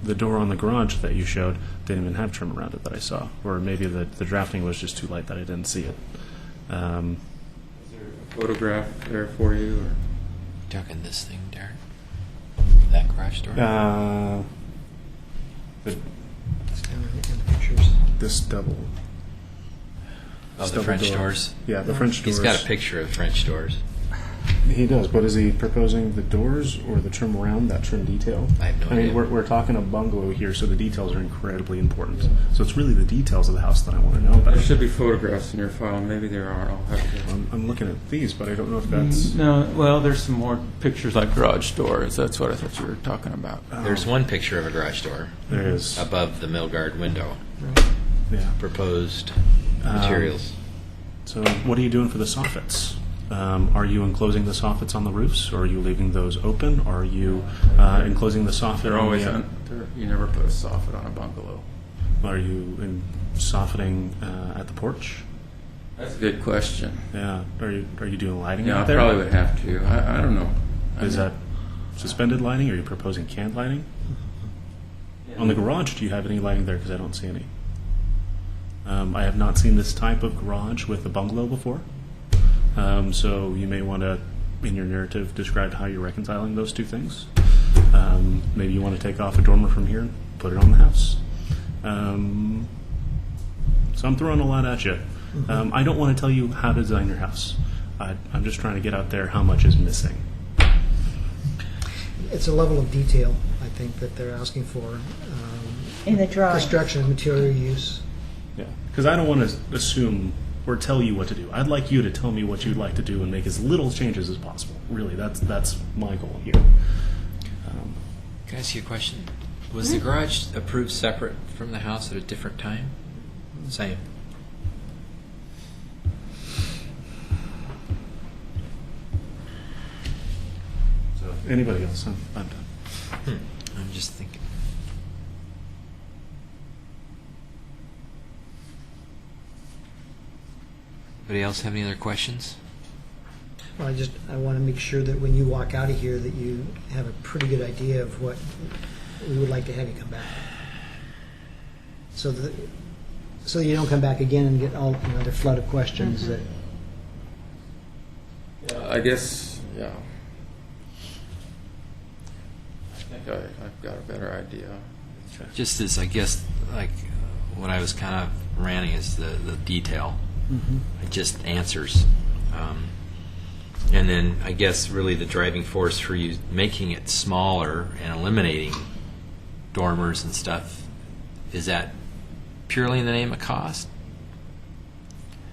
The door on the garage that you showed didn't even have trim around it that I saw, or maybe the drafting was just too light that I didn't see it. Is there a photograph there for you? Or? talking this thing, Derek? That garage door? The, It's down in the pictures. this double. Oh, the double French door. doors? Yeah, the French doors. He's got a picture of French doors. He does, but is he proposing the doors or the trim around that trim detail? I have no mean, idea. we're talking a bungalow here, so the details are incredibly important. So it's really the details of the house that I want to know about. There should be photographs in your file. Maybe there aren't. I'll have to. I'm looking at these, but I don't know if that's. No, well, there's some more pictures like garage doors. That's what I thought you were talking about. There's one picture of a garage door There is. above the Milgard window. Yeah. Proposed materials. So what are you doing for the soffits? Are you enclosing the soffits on the roofs, or are you leaving those open? Or are you enclosing the soffit? They're on always the, you never put a soffit on a bungalow. Are you softening at the porch? That's a good question. Yeah. Are you doing lighting Yeah, I out there? probably would have to. I don't know. Is that suspended lighting? Or are you proposing canned lighting? On the garage, do you have any lighting there? Because I don't see any. I have not seen this type of garage with a bungalow before. So you may want to, in your narrative, describe how you're reconciling those two things. Maybe you want to take off a dormer from here and put it on the house. So I'm throwing a lot at you. I don't want to tell you how to design your house. I'm just trying to get out there how much is missing. It's a level of detail, I think, that they're asking for. In the drawings. Construction, material use. Yeah, because I don't want to assume or tell you what to do. I'd like you to tell me what you'd like to do and make as little changes as possible. Really, that's my goal here. Can I ask you a question? Was the garage approved separate from the house at a different time? Same. Anybody else? I'm done. I'm just thinking. Anybody else have any other questions? Well, I want to make sure that when you walk out of here, that you have a pretty good idea of what we would like to have you come back. So you don't come back again and get another flood of questions that. Yeah, I guess, yeah. I think I've got a better idea. Just as, I guess, like what I was kind of ranting is the detail. It just answers. And then I guess really the driving force for you making it smaller and eliminating dormers and stuff, is that purely in the name of cost?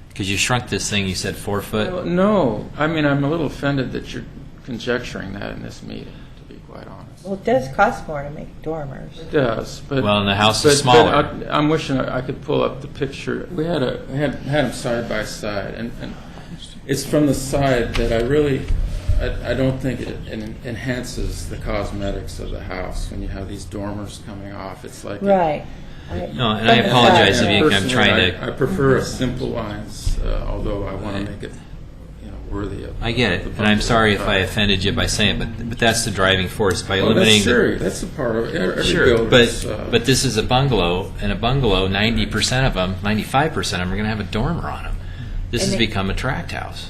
Because you shrunk this thing, you said 4 foot. Well, no, I mean, I'm a little offended that you're conjecturing that in this meeting, to be quite honest. Well, it does cost more to make dormers. It does, but Well, and the house is smaller. But I'm wishing I could pull up the picture. We had them side by side, and it's from the side that I don't think it enhances the cosmetics of the house when you have these dormers coming off. It's like Right. No, and I apologize if you think I'm trying I to. prefer a simple lines, although I want to make it, worthy of. I get it, of the and I'm sorry if I bungalow. offended you by saying it, but that's the driving force by Oh, eliminating that's a part of it. Every Sure, builder's, but this is a bungalow, and a bungalow, 90% of them, 95% of them are going to have a dormer on them. This And has they- become a tract house.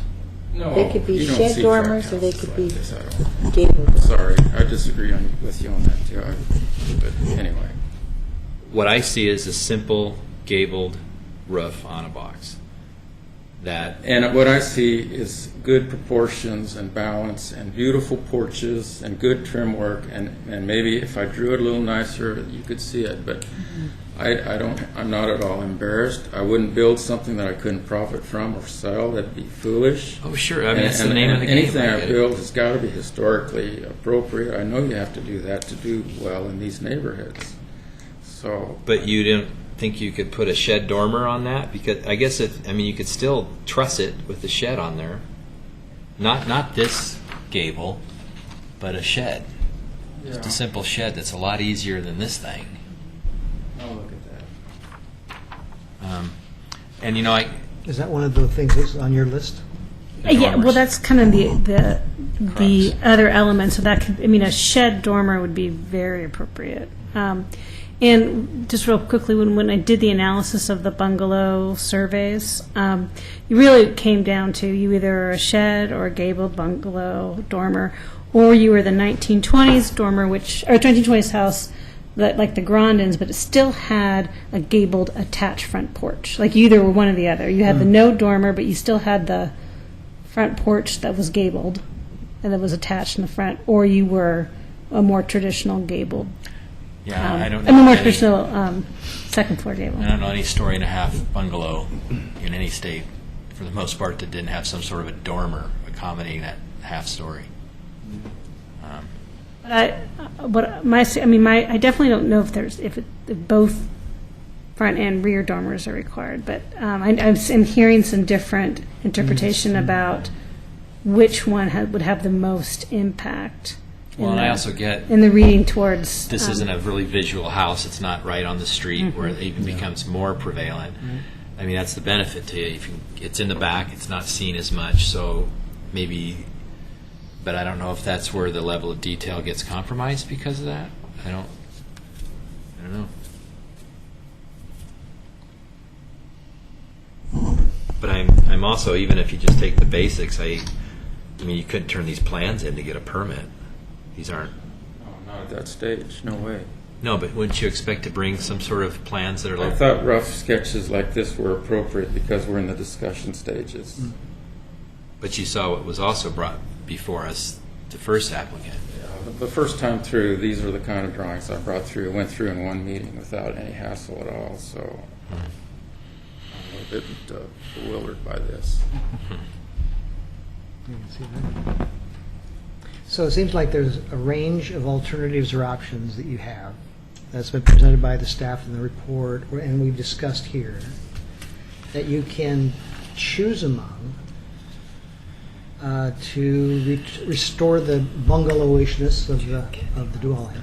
no, They could be you don't shed see dormers, tract or they houses could like be this, I don't. gabled. Sorry, I disagree with you on that too. But anyway, What I see is a simple gabled roof on a box. That and what I see is good proportions and balance and beautiful porches and good trim work, and maybe if I drew it a little nicer, you could see it. But I'm not at all embarrassed. I wouldn't build something that I couldn't profit from or sell. That'd be foolish. Oh, sure. I mean, it's the name of the game. Anything I I get it. build has got to be historically appropriate. I know you have to do that to do well in these neighborhoods. So, But you didn't think you could put a shed dormer on that? Because I guess you could still truss it with the shed on there. Not this gable, but a shed. Just a simple shed that's a lot easier than this thing. I'll look at that. And I Is that one of the things that's on your list? Yeah, well, dormers. that's kind of the other element. So that could, a shed dormer would be very appropriate. And just real quickly, when I did the analysis of the bungalow surveys, it really came down to you either are a shed or a gabled bungalow dormer, or you were the 1920s dormer, or 1920s house that like the Grandins, but it still had a gabled attached front porch. Like you either were one or the other. You had the no dormer, but you still had the front porch that was gabled and that was attached in the front, or you were a more traditional gabled. yeah, I don't a know more any- traditional second floor gable. I don't know any story and a half bungalow in any state, for the most part, that didn't have some sort of a dormer accommodating that half story. I definitely don't know if both front and rear dormers are required, but I'm hearing some different interpretation about which one would have the most impact. Well, and I also get in the reading towards this isn't a really visual house. It's not right on the street where it even becomes more prevalent. I mean, that's the benefit to you. It's in the back. It's not seen as much. So maybe, but I don't know if that's where the level of detail gets compromised because of that. I don't know. But I'm also, even if you just take the basics, I mean, you couldn't turn these plans in to get a permit. These aren't. No, not at that stage. No way. No, but wouldn't you expect to bring some sort of plans that are I like? thought rough sketches like this were appropriate because we're in the discussion stages. But you saw what was also brought before us, the first applicant. The first time through, these are the kind of drawings I went through in one meeting without any hassle at all, so I'm a little bit bewildered by this. So it seems like there's a range of alternatives or options that you have that's been presented by the staff in the report, and we've discussed here, that you can choose among to restore the bungalowishness of the dwelling,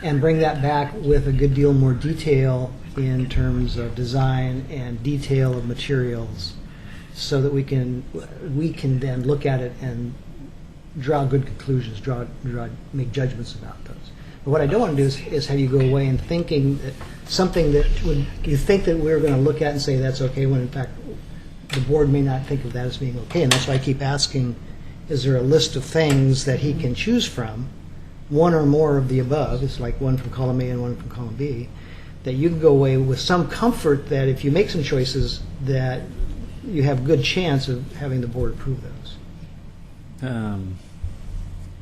and bring that back with a good deal more detail in terms of design and detail of materials, so that we can then look at it and draw good conclusions, make judgments about those. But what I don't want to do is have you go away and thinking that something that you think that we're going to look at and say that's okay, when in fact the board may not think of that as being okay. And that's why I keep asking, is there a list of things that he can choose from, one or more of the above, it's like one from column A and one from column B, that you can go away with some comfort that if you make some choices that you have good chance of having the board approve those.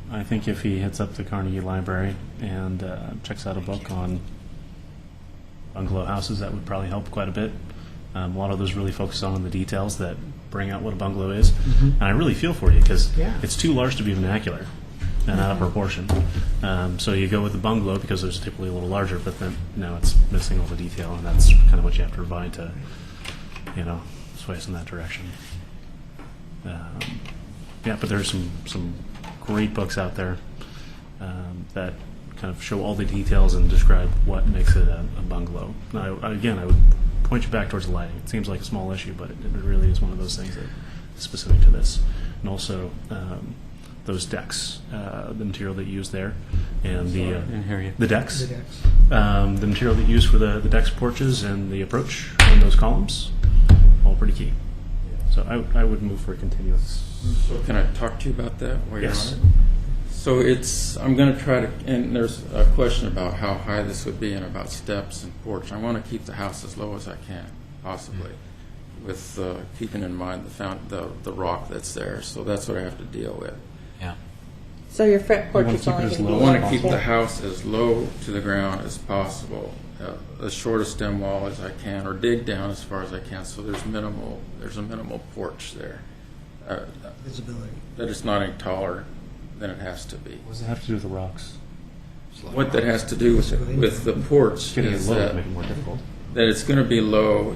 I think if he hits up the Carnegie Library and checks out a book on bungalow houses, that would probably help quite a bit. A lot of those really focus on the details that bring out what a bungalow is. And I really feel for you because Yeah. it's too large to be vernacular and out of proportion. So you go with the bungalow because it's typically a little larger, but then now it's missing all the detail, and that's kind of what you have to provide to, sway us in that direction. Yeah, but there's some great books out there that kind of show all the details and describe what makes it a bungalow. Again, I would point you back towards the lighting. It seems like a small issue, but it really is one of those things that is specific to this. And also those decks, the material that you use there, and the decks. The decks. The material that you use for the decks, porches, and the approach on those columns, all pretty key. So I would move for a continuous. So can I talk to you about that while you're Yes. on it? So I'm going to try to, and there's a question about how high this would be and about steps and porch. I want to keep the house as low as I can, possibly, with keeping in mind the rock that's there. So that's what I have to deal with. Yeah. So your front porch wanna is keep it only as going to low be I as want to keep the foot. house as low to the ground as possible, as short a stem wall as I can, or dig down as far as I can, so there's a minimal porch there. Visibility. That it's not any taller than it has to be. What does it have to do with the rocks? What that has to do with the porch Getting it is low would that make it more difficult. it's going to be low.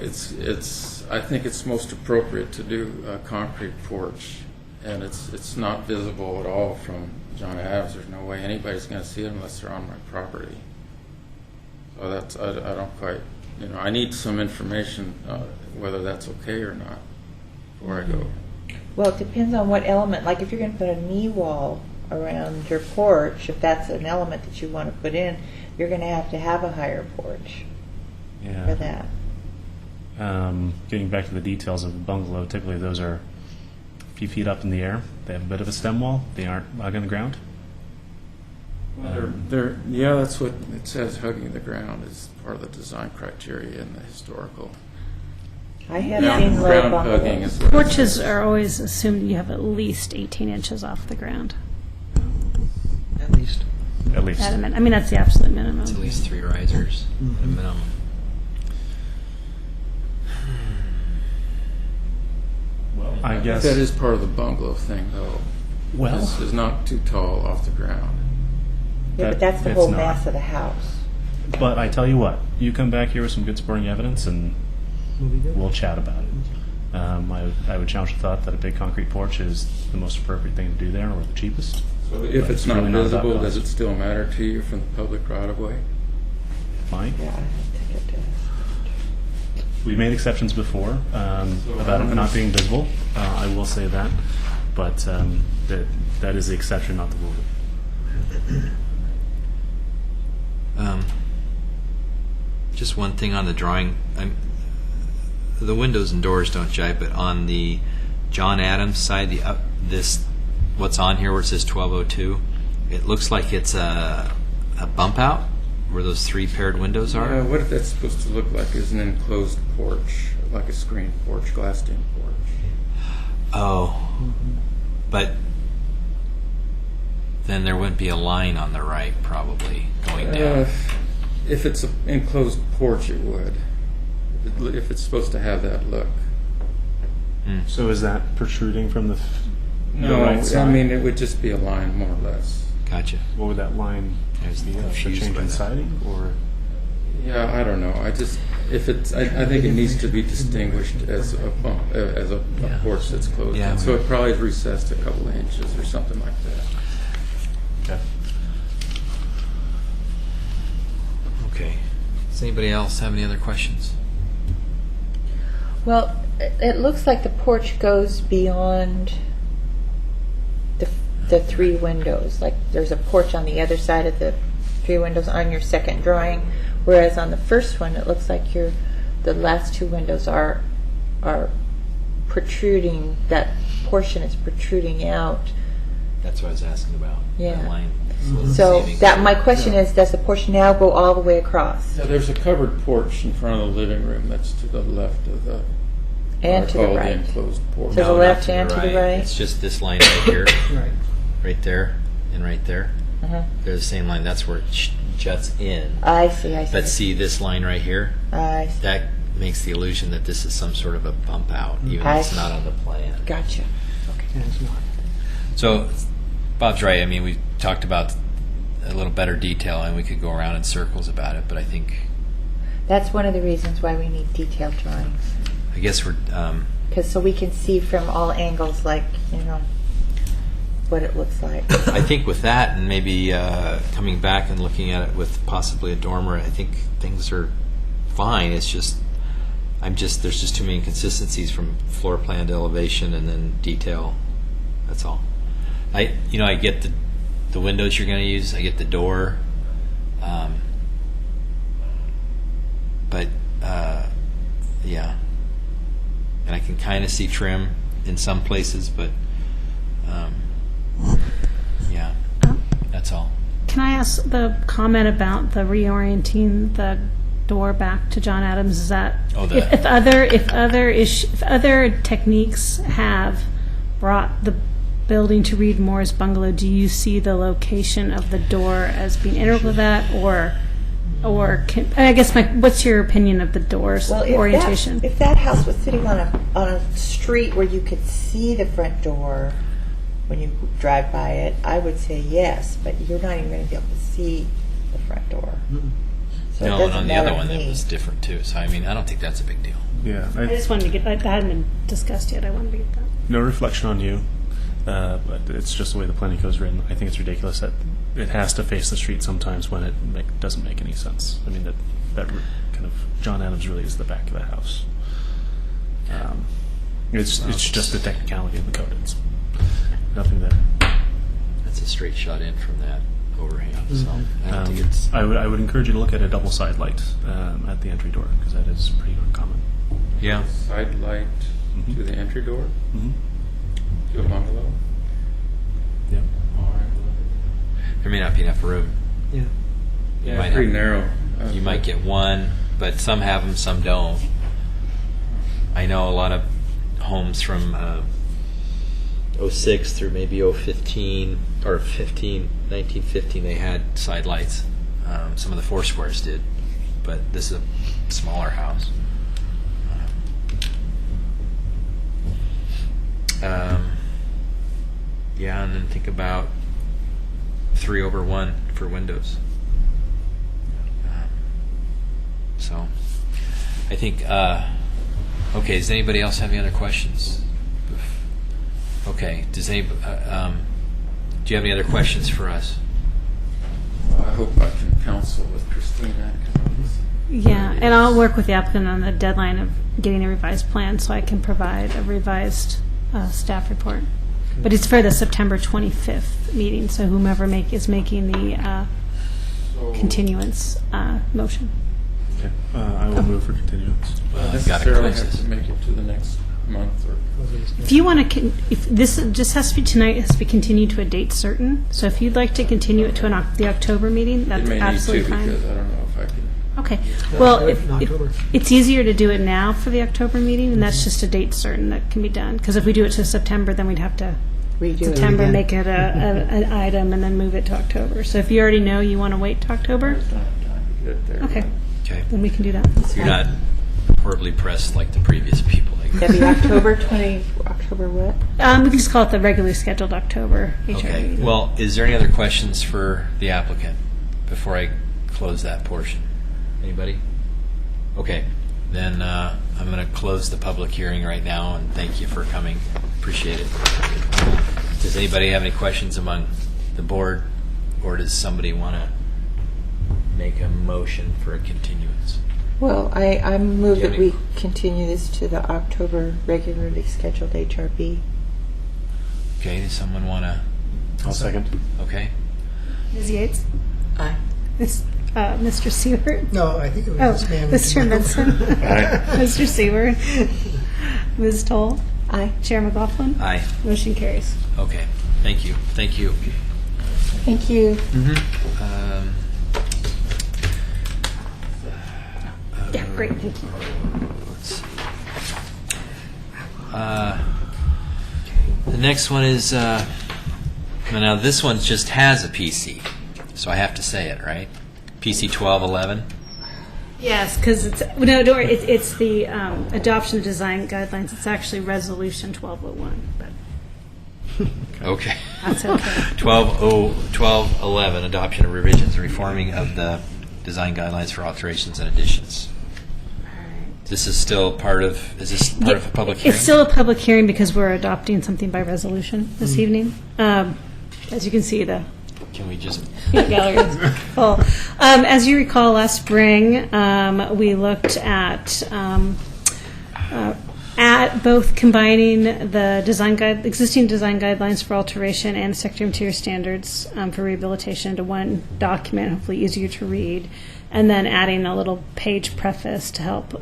I think it's most appropriate to do a concrete porch, and it's not visible at all from John Adams. There's no way anybody's going to see it unless they're on my property. So I don't quite, I need some information whether that's okay or not before I go. Well, it depends on what element. Like if you're going to put a knee wall around your porch, if that's an element that you want to put in, you're going to have a higher porch Yeah. for that. Getting back to the details of the bungalow, typically those are a few feet up in the air. They have a bit of a stem wall. They aren't hugging the ground. Yeah, that's what it says. Hugging the ground is part of the design criteria in the historical. I have Ground- seen low ground hugging bungalows. is what it Porches says. are always assumed you have at least 18 inches off the ground. At least. At least. At a min- I mean, that's the absolute minimum. It's at least 3 risers at a minimum. I guess. That is part of the bungalow thing, though. Well. Is not too tall off the ground. Yeah, but that's the It's whole not. mass of the house. But I tell you what, you come back here with some good supporting evidence, and we'll chat about it. I would challenge the thought that a big concrete porch is the most appropriate thing to do there, or the cheapest. So if But it's not really that visible, cost. does it still matter to you from the public right of way? Fine. Yeah, I think it does. We made exceptions before about it not being visible. I will say that, but that is the exception, not the rule. Just one thing on the drawing. The windows and doors don't jive, but on the John Adams side, what's on here where it says 1202, it looks like it's a bump out where those 3 paired windows are. What if that's supposed to look like is an enclosed porch, like a screen porch, glassed-in porch? Oh, but then there wouldn't be a line on the right, probably going down. If it's an enclosed porch, it would. If it's supposed to have that look. So is that protruding from the No, right I side? mean, it would just be a line, more or less. Gotcha. What would that line I was be? The confused change by in that. siding, or Yeah, I don't know. I think it needs to be distinguished as a porch that's closed. Yeah. in. So it probably is recessed a couple of inches or something like that. Okay. Okay. Does anybody else have any other questions? Well, it looks like the porch goes beyond the three windows. Like there's a porch on the other side of the three windows on your second drawing, whereas on the first one it looks like the last two windows are protruding. That portion is protruding out. That's what I was asking about. Yeah. That line. So that my question is, does the porch now go all the way across Yeah, there's a covered porch in front of the living room that's to the left of the and to the called right? enclosed porch. To the No, left not and to the right? It's just this line right here, Right. right there, and right there. Uh-huh. They're the same line. That's where it juts in. I see. But see this line right here? I see. That makes the illusion that this is some sort of a bump out, even though I it's see. not on the plan. Gotcha. Yeah, it's not. So Bob's right. I mean, we talked about a little better detail, and we could go around in circles about it. But I think, That's one of the reasons why we need detailed drawings. I guess we're. Because so we can see from all angles, like, what it looks like. I think with that, and maybe coming back and looking at it with possibly a dormer, I think things are fine. It's just, there's just too many inconsistencies from floor plan to elevation and then detail. That's all. I get the windows you're going to use. I get the door. But yeah, and I can kind of see trim in some places, but yeah, that's all. Can I ask the comment about the reorienting the door back to John Adams? Is that if other techniques have brought the building to Reed Moore's bungalow, do you see the location of the door as being integral to that, or I guess what's your opinion of the door's orientation? If that house was sitting on a street where you could see the front door when you drive by it, I would say yes, but you're not even going to be able to see the front door. So it No, and doesn't on the matter other one to that me. was different too. So I mean, I don't think that's a big deal. Yeah. I just wanted to get that hadn't been discussed yet. I wanted to get that. No reflection on you, but it's just the way the planning code is written. I think it's ridiculous that it has to face the street sometimes when it doesn't make any sense. I mean, that kind of John Adams really is the back of the house. It's just a technicality in the code. It's nothing that. That's a straight shot in from that overhang. So I don't think it's. I would encourage you to look at a double side light at the entry door, because that is pretty uncommon. Yeah. Side light to the entry door Mm-hmm. to a bungalow. Yeah. All right. There may not be enough room. Yeah. You Yeah, might it's pretty have- narrow. You might get one, but some have them, some don't. I know a lot of homes from 06 through maybe 015 or 1915, they had side lights. Some of the four squares did, but this is a smaller house. Yeah, and then think about 3/1 for windows. So, I think, okay, does anybody else have any other questions? Okay, do you have any other questions for us? Well, I hope I can counsel with Christina. Yeah, and I'll work with the applicant on the deadline of getting a revised plan so I can provide a revised staff report. But it's for the September 25th meeting, so whomever is making the continuance motion. Okay. I will move for continuance. Well, I've got to necessarily close have this. to make it to the next month or. If you want to, if this just has to be tonight, it has to be continued to a date certain. So if you'd like to continue it to the October meeting, It that's may need to absolutely fine. because I don't know if I can. Okay. Well, In October. it's easier to do it now for the October meeting, and that's just a date certain that can be done. Because if we do it to September, then we'd have to Redo it September again. make it an item and then move it to October. So if you already know you want to wait to October, I just don't have time to get it there. okay, Okay. then we can do that. You're not horribly pressed like the previous people. That'd be October what? We can just call it the regularly scheduled October HR Okay. meeting. Well, is there any other questions for the applicant before I close that portion? Anybody? Okay, then I'm going to close the public hearing right now, and thank you for coming. Appreciate it. Does anybody have any questions among the board, or does somebody want to make a motion for a continuance? Well, I move Do you that have any- we continue this to the October regularly scheduled HRB. Okay, does someone want to? I'll second. Okay. Ms. Yates? Aye. Mr. Seward? No, I think it was Oh, this man. with the Mr. microphone. Benson? Mr. Seward? Ms. Toll? Aye. Chair McLaughlin? Aye. Motion carries. Okay. Thank you. Thank you. Thank you. Um, Yeah, great, thank you. let's see. The next one is now this one just has a PC, so I have to say it, right? PC 1211. Yes, because it's, no, don't worry, it's the adoption of design guidelines. It's actually Resolution 1201, but Okay. that's okay. 1211, adoption of revisions and reforming of the design guidelines for alterations and additions. This is still part of, is this part of a public hearing? It's still a public hearing because we're adopting something by resolution this evening. As you can see, the Can we just, gallery is full. As you recall, last spring, we looked at both combining the existing design guidelines for alteration and Secretary of Interior standards for rehabilitation into one document, hopefully easier to read, and then adding a little page preface to help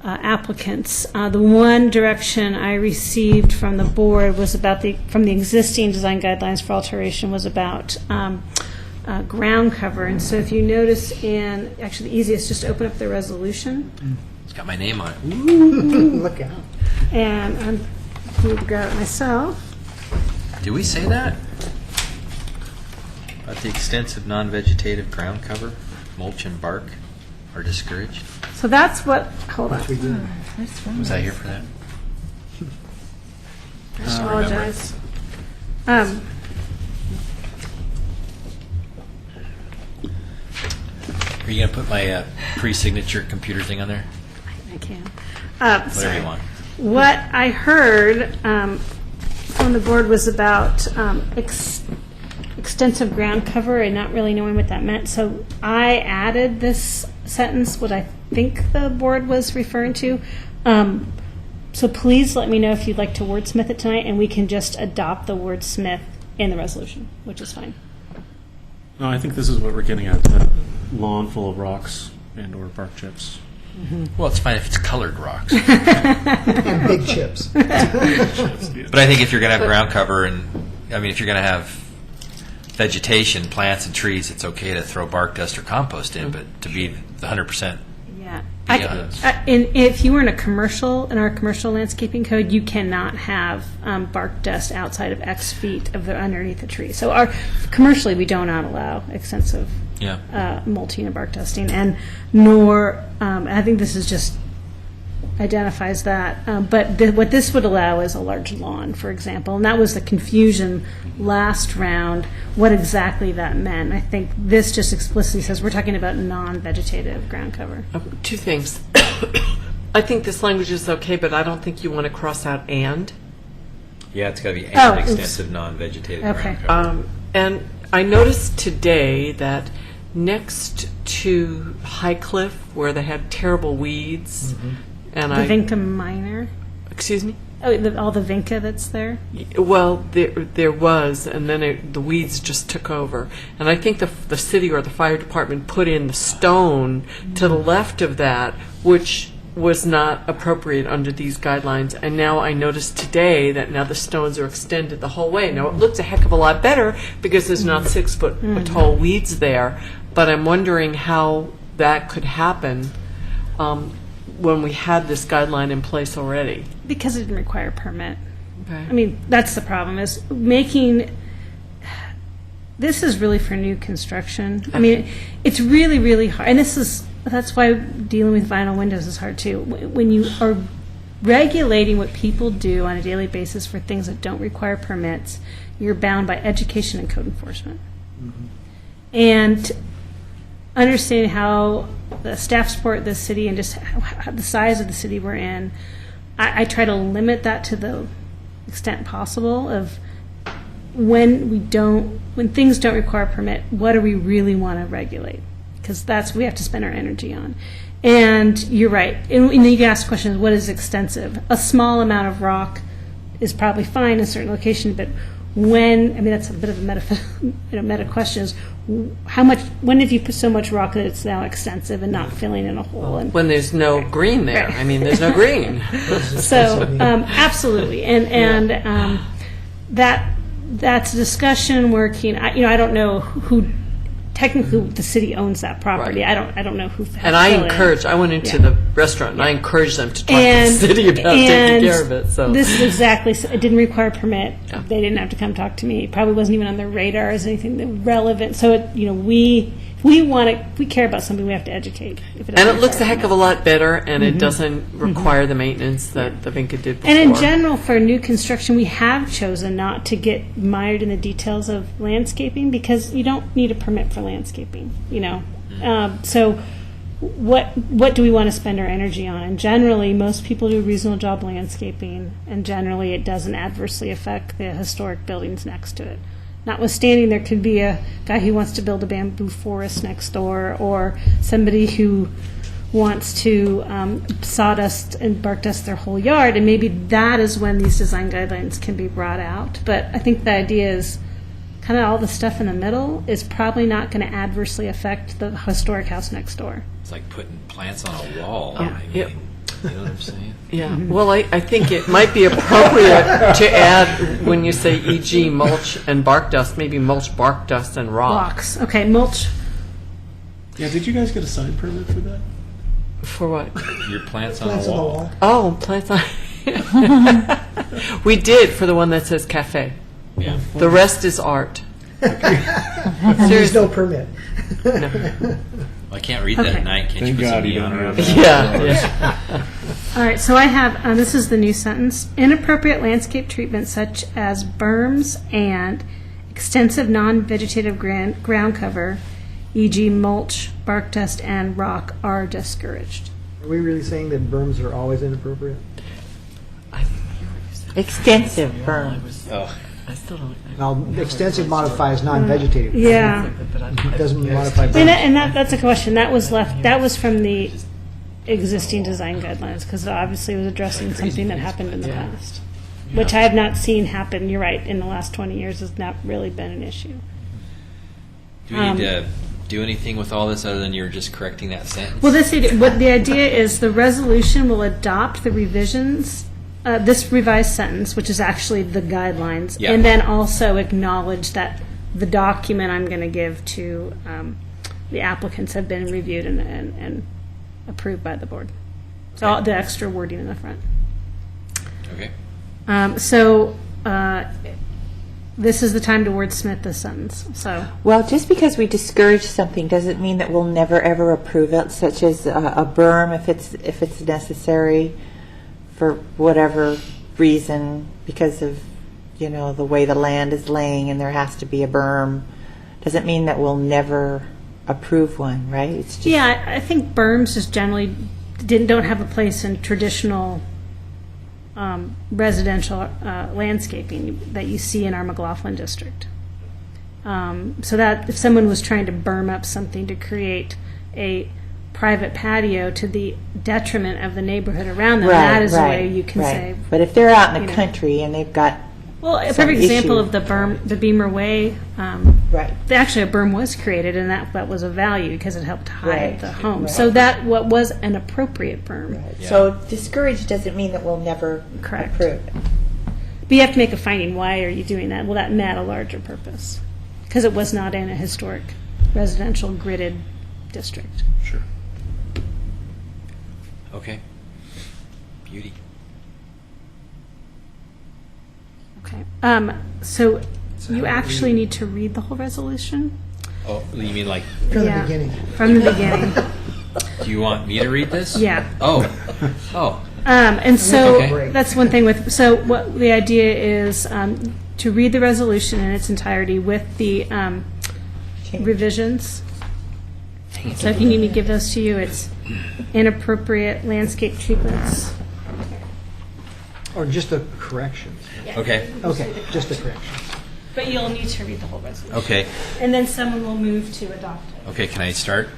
applicants. The one direction I received from the board was about from the existing design guidelines for alteration was about ground cover. And so if you notice actually the easiest, just open up the resolution. it's got my name on it. Look out. And I need to grab it myself. Do we say that? About the extensive non-vegetative ground cover, mulch and bark are discouraged? So that's what, hold on. We do. Was I here for that? I apologize. Um, Are you going to put my pre-signature computer thing on there? I can. Whatever Sorry. you want. What I heard from the board was about extensive ground cover and not really knowing what that meant. So I added this sentence, what I think the board was referring to. So please let me know if you'd like to wordsmith it tonight, and we can just adopt the wordsmith in the resolution, which is fine. No, I think this is what we're getting at, that lawn full of rocks and or bark chips. Well, it's fine if it's colored rocks. And big chips. But I think if you're going to have ground cover, and I mean, if you're going to have vegetation, plants and trees, it's okay to throw bark dust or compost in, but to be the 100%. Yeah. Yeah. And if you were in our commercial landscaping code, you cannot have bark dust outside of X feet of underneath the tree. So commercially, we do not allow extensive mulching and bark dusting, and nor I think this is just identifies that. But what this would allow is a large lawn, for example, and that was the confusion last round, what exactly that meant. I think this just explicitly says we're talking about non-vegetative ground cover. Two things. I think this language is okay, but I don't think you want to cross out "and." Yeah, it's got to be Oh, an oops. extensive non-vegetative Okay. ground cover. And I noticed today that next to High Cliff, where they had terrible weeds, and The Vinca minor. excuse me. Oh, all the Vinca that's there. Well, there was, and then the weeds just took over. And I think the city or the fire department put in the stone to the left of that, which was not appropriate under these guidelines. And now I noticed today that now the stones are extended the whole way. Now it looks a heck of a lot better because there's not 6 foot tall weeds there. But I'm wondering how that could happen when we had this guideline in place already. Because it didn't require a permit. Okay. I mean, that's the problem, is making, this is really for new construction. I mean, it's really, really hard, and that's why dealing with vinyl windows is hard too. When you are regulating what people do on a daily basis for things that don't require permits, you're bound by education and code enforcement. And understanding how the staff support the city and just the size of the city we're in, I try to limit that to the extent possible of when things don't require a permit, what do we really want to regulate? Because that's what we have to spend our energy on. And you're right. And you can ask questions, what is extensive? A small amount of rock is probably fine in a certain location, but that's a bit of a meta question, is when have you put so much rock that it's now extensive and not filling in a hole? And When there's no green there. I mean, there's no green. so absolutely, and that's a discussion working. I don't know who technically the city owns that property. Right. I don't know who. And I went into the restaurant and I encouraged them to talk to the city about taking care of it. So this is exactly. It didn't require a permit. Yeah. They didn't have to come talk to me. It probably wasn't even on their radar as anything relevant. So we care about something, we have to educate. If and it doesn't looks a require heck of a lot better, and Mm-hmm. it doesn't require the maintenance that the Vinca did before. And in general, for new construction, we have chosen not to get mired in the details of landscaping because you don't need a permit for landscaping. So what do we want to spend our energy on? And generally, most people do a reasonable job landscaping, and generally, it doesn't adversely affect the historic buildings next to it. Notwithstanding, there could be a guy who wants to build a bamboo forest next door, or somebody who wants to sawdust and bark dust their whole yard, and maybe that is when these design guidelines can be brought out. But I think the idea is kind of all the stuff in the middle is probably not going to adversely affect the historic house next door. It's like putting plants on a wall. Yeah. You know what I'm saying? Yeah, well, I think it might be appropriate to add, when you say e.g. mulch and bark dust, maybe mulch, bark dust, and rock. Rocks. Okay, mulch. Yeah, did you guys get a sign permit for that? For what? Your plants on Plants a on the wall. wall. Oh, plants on. We did for the one that says cafe. Yeah. The rest is art. And there's no permit. Well, I can't read that Okay. at night. Can't Thank you put God some you neon don't around have it? Yeah. All right, so I have, this is the new sentence. Inappropriate landscape treatment such as berms and extensive non-vegetative ground cover, e.g. mulch, bark dust, and rock, are discouraged. Are we really saying that berms are always inappropriate? Extensive berm. Oh, I still don't. Now, extensive modifies non-vegetative. Yeah. It doesn't modify And, berms. that's a question. That was from the existing design guidelines, because it obviously was addressing something that happened in the past, which I have not seen happen, you're right, in the last 20 years has not really been an issue. do we need to do anything with all this other than you're just correcting that sentence? Well, what the idea is, the resolution will adopt the revisions, this revised sentence, which is actually the guidelines, Yeah. and then also acknowledge that the document I'm going to give to the applicants have been reviewed and approved by the board. So all the extra wording in the front. Okay. This is the time to wordsmith this sentence. So Well, just because we discourage something doesn't mean that we'll never ever approve it, such as a berm if it's necessary for whatever reason, because of the way the land is laying and there has to be a berm. Doesn't mean that we'll never approve one, right? It's just, yeah, I think berms just generally don't have a place in traditional residential landscaping that you see in our McLaughlin district. So that if someone was trying to berm up something to create a private patio to the detriment of the neighborhood around them, that is a way you can say. But if they're out in the you know. country and they've got Well, a some perfect example issue. of the berm, the Beamer Way. right, Actually, a berm was created, and that was a value because it helped hide Right. the home. Right. So that what was an appropriate berm. right. Yeah. So discouraged doesn't mean that we'll never Correct. approve it. But you have to make a finding. Why are you doing that? Well, that met a larger purpose because it was not in a historic residential gridded district. Sure. Okay. Beauty. Okay. So you actually need to read the whole resolution. Oh, you mean like, From Yeah. the beginning. From the beginning. do you want me to read this? Yeah. Oh. Oh. And so Okay. that's one thing with, so what the idea is to read the resolution in its entirety with the Change. revisions So if you need me to give those to you, it's inappropriate landscape treatments. Or just a correction. Okay, Okay, just a correction. But you'll need to read the whole resolution. okay, And then someone will move to adopt it. okay, can I start?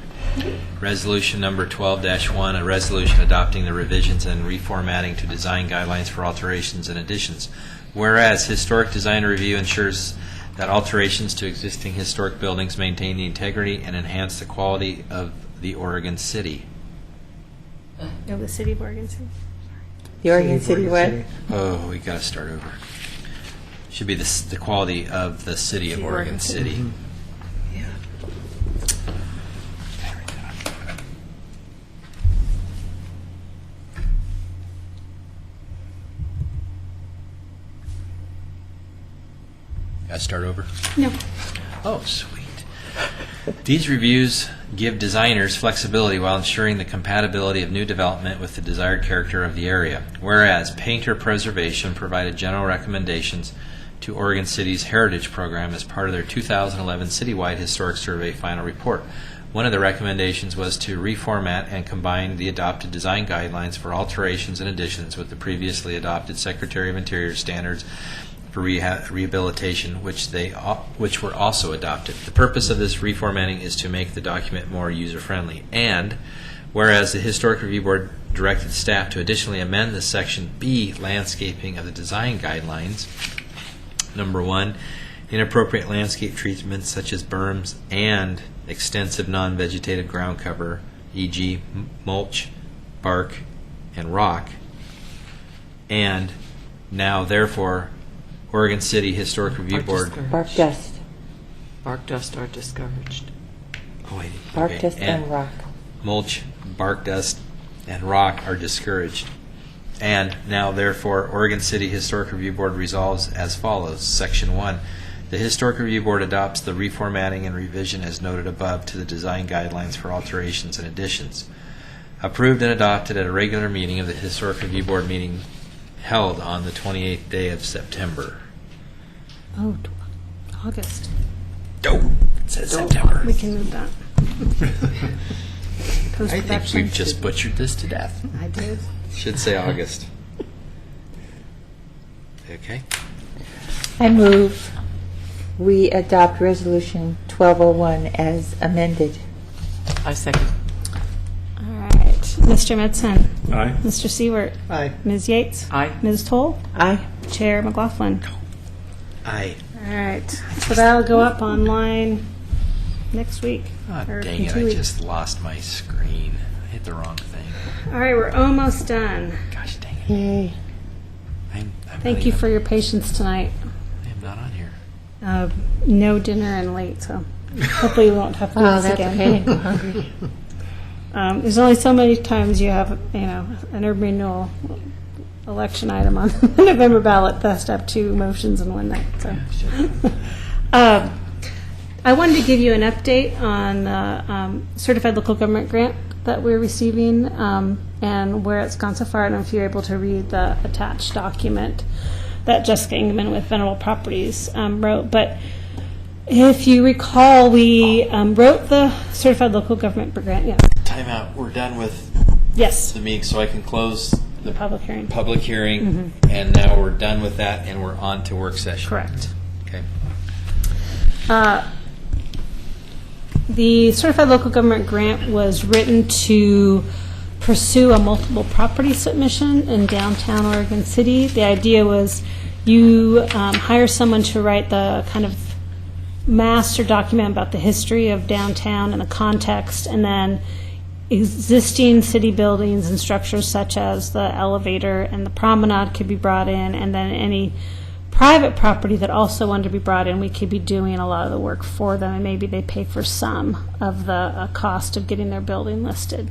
Resolution number 12-1, a resolution adopting the revisions and reformatting to design guidelines for alterations and additions. Whereas Historic Design Review ensures that alterations to existing historic buildings maintain the integrity and enhance the quality of the Oregon City. Of the city of Oregon City. The Oregon City what? Oh, we got to start over. Should be the quality of the city of Oregon City. Got to start over? No. Oh, sweet. These reviews give designers flexibility while ensuring the compatibility of new development with the desired character of the area. Whereas Painter Preservation provided general recommendations to Oregon City's Heritage Program as part of their 2011 Citywide Historic Survey final report. One of the recommendations was to reformat and combine the adopted design guidelines for alterations and additions with the previously adopted Secretary of Interior standards for rehabilitation, which were also adopted. The purpose of this reformatting is to make the document more user-friendly. And whereas the Historic Review Board directed staff to additionally amend the Section B landscaping of the design guidelines, number 1, inappropriate landscape treatments such as berms and extensive non-vegetative ground cover, e.g. mulch, bark, and rock. And now, therefore, Oregon City Historic Review Board. Bark dust. Bark dust are discouraged. Oh, wait, Bark okay. dust and rock. Mulch, bark dust, and rock are discouraged. And now, therefore, Oregon City Historic Review Board resolves as follows. Section 1. The Historic Review Board adopts the reformatting and revision as noted above to the design guidelines for alterations and additions. Approved and adopted at a regular meeting of the Historic Review Board meeting held on the 28th day of September. Oh, August. Oh, it says September. We can move that. I think we've just butchered this to death. I did. Should say August. Okay. I move we adopt Resolution 1201 as amended. I second. All right. Mr. Metzen. Aye. Mr. Siewert. Aye. Ms. Yates. Aye. Ms. Toll. Aye. Chair McLaughlin. Aye. All right. So that'll go up online next week. Oh, or dang in it, 2 I weeks. just lost my screen. I hit the wrong thing. All right, we're almost done. Gosh dang it. Yay. I'm Thank not you even- for your patience tonight. I am not on here. No dinner and late, so hopefully you won't have to do Oh, this that's again. okay. I'm hungry. There's only so many times you have, an urban renewal election item on the November ballot that has to have 2 motions in one night. So, I wanted to give you an update on the certified local government grant that we're receiving and where it's gone so far. I don't know if you're able to read the attached document that Jessica Ingman with Venerable Properties wrote, but if you recall, we wrote the certified local government grant. Yes. Time out. We're done with Yes. the meeting, so I can close the Public hearing. public hearing, and now we're done with that, and we're on to work session. Correct. Okay. The certified local government grant was written to pursue a multiple property submission in downtown Oregon City. The idea was you hire someone to write the kind of master document about the history of downtown and the context, and then existing city buildings and structures such as the elevator and the promenade could be brought in, and then any private property that also wanted to be brought in, we could be doing a lot of the work for them, and maybe they pay for some of the cost of getting their building listed.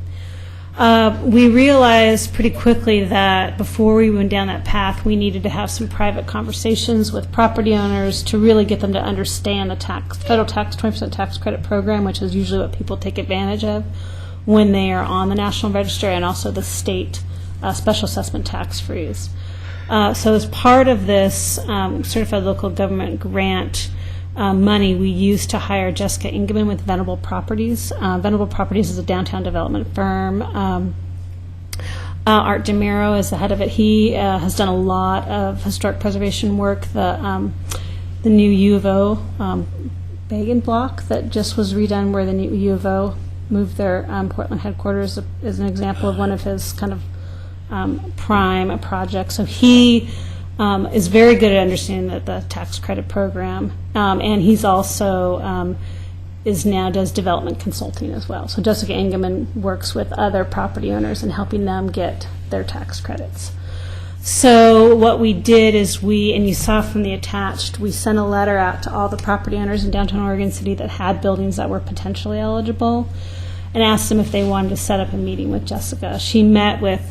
We realized pretty quickly that before we went down that path, we needed to have some private conversations with property owners to really get them to understand the federal tax 20% tax credit program, which is usually what people take advantage of when they are on the National Register, and also the state special assessment tax freeze. So as part of this certified local government grant, money we used to hire Jessica Ingeman with Venable Properties. Venable Properties is a downtown development firm. Art DeMiro is the head of it. He has done a lot of historic preservation work. The new U of O Bagan block that just was redone, where the new U of O moved their Portland headquarters, is an example of one of his kind of prime projects. So he is very good at understanding the tax credit program, and he's also does development consulting as well. So Jessica Engelman works with other property owners and helping them get their tax credits. So what we did is and you saw from the attached, we sent a letter out to all the property owners in downtown Oregon City that had buildings that were potentially eligible, and asked them if they wanted to set up a meeting with Jessica. She met with,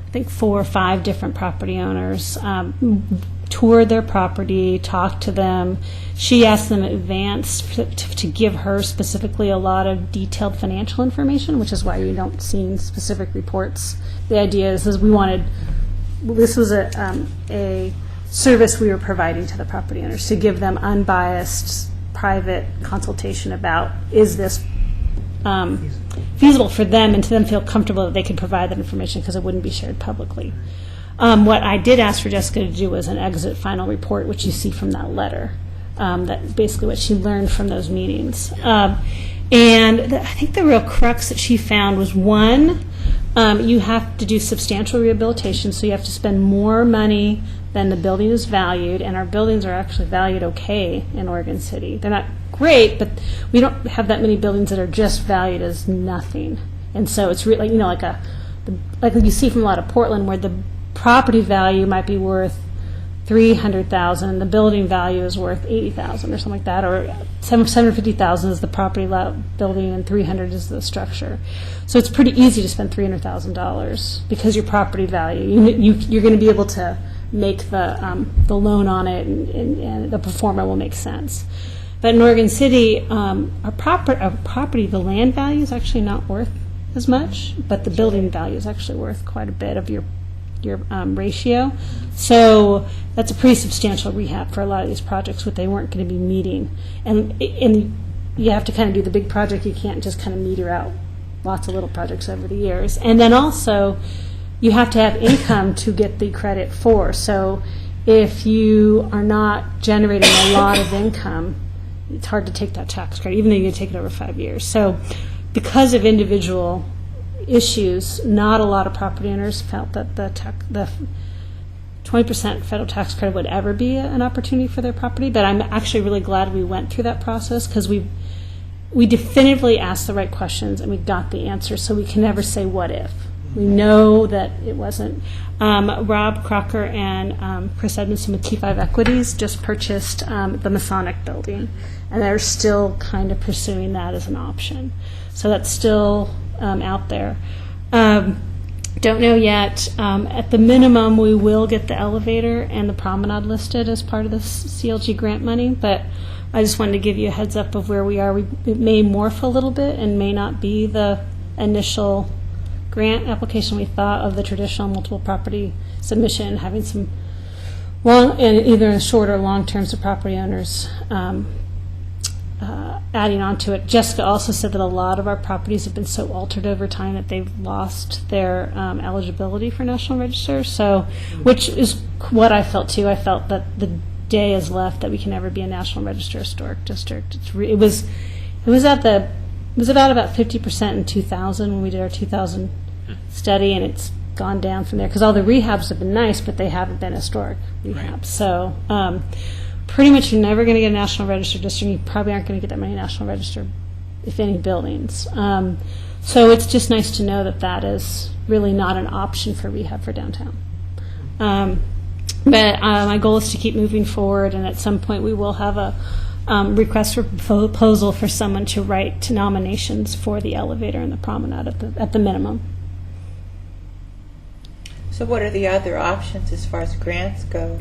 I think, 4 or 5 different property owners, toured their property, talked to them. She asked them in advance to give her specifically a lot of detailed financial information, which is why you don't see specific reports. The idea is this was a service we were providing to the property owners, to give them unbiased, private consultation about, is this feasible for them, and to them feel comfortable that they could provide that information because it wouldn't be shared publicly. What I did ask for Jessica to do was an exit final report, which you see from that letter, that basically what she learned from those meetings. And I think the real crux that she found was, one, you have to do substantial rehabilitation, so you have to spend more money than the building is valued, and our buildings are actually valued okay in Oregon City. They're not great, but we don't have that many buildings that are just valued as nothing. And so it's really, like you see from a lot of Portland, where the property value might be worth $300,000, the building value is worth $80,000 or something like that, or $750,000 is the property building and $300,000 is the structure. So it's pretty easy to spend $300,000 because your property value, you're going to be able to make the loan on it, and the pro forma will make sense. But in Oregon City, our property, the land value is actually not worth as much, but the building value is actually worth quite a bit of your ratio. So that's a pretty substantial rehab for a lot of these projects, what they weren't going to be meeting. And you have to kind of do the big project. You can't just kind of meter out lots of little projects over the years. And then also, you have to have income to get the credit for. So if you are not generating a lot of income, it's hard to take that tax credit, even though you can take it over 5 years. So because of individual issues, not a lot of property owners felt that the 20% federal tax credit would ever be an opportunity for their property. But I'm actually really glad we went through that process, because we definitively asked the right questions and we got the answer, so we can never say what if. We know that it wasn't. Rob Crocker and Chris Edmondson with T5 Equities just purchased the Masonic building, and they're still kind of pursuing that as an option. So that's still out there. Don't know yet. At the minimum, we will get the elevator and the promenade listed as part of the CLG grant money, but I just wanted to give you a heads up of where we are. It may morph a little bit and may not be the initial grant application we thought of, the traditional multiple property submission, having some long, and either in short or long terms of property owners adding on to it. Jessica also said that a lot of our properties have been so altered over time that they've lost their eligibility for National Register. So, which is what I felt too. I felt that the day is left that we can ever be a National Register historic district. It was about 50% in 2000 when we did our 2000 study, and it's gone down from there because all the rehabs have been nice, but they haven't been historic rehabs. Right. So pretty much you're never going to get a National Register district. You probably aren't going to get that many National Register, if any, buildings. So it's just nice to know that that is really not an option for rehab for downtown. But my goal is to keep moving forward, and at some point we will have a request for proposal for someone to write nominations for the elevator and the promenade at the minimum. So what are the other options as far as grants go?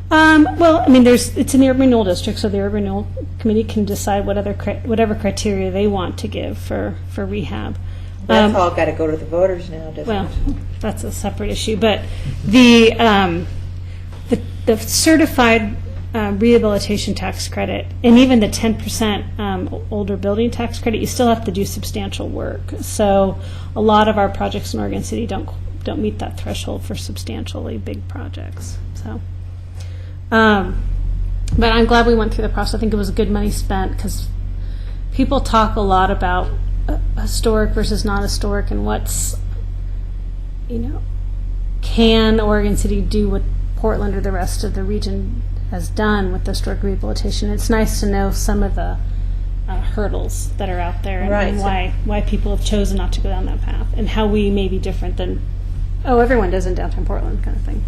Well, I mean, it's in the urban renewal district, so the urban renewal committee can decide whatever criteria they want to give for rehab. That's all got to go to the voters now, doesn't it? Well, that's a separate issue, but the certified rehabilitation tax credit, and even the 10% older building tax credit, you still have to do substantial work. So a lot of our projects in Oregon City don't meet that threshold for substantially big projects. So, but I'm glad we went through the process. I think it was good money spent, because people talk a lot about historic versus non-historic and what's, can Oregon City do what Portland or the rest of the region has done with the historic rehabilitation. It's nice to know some of the hurdles that are out there, and, Right. and why people have chosen not to go down that path, and how we may be different than, everyone does in downtown Portland kind of thing.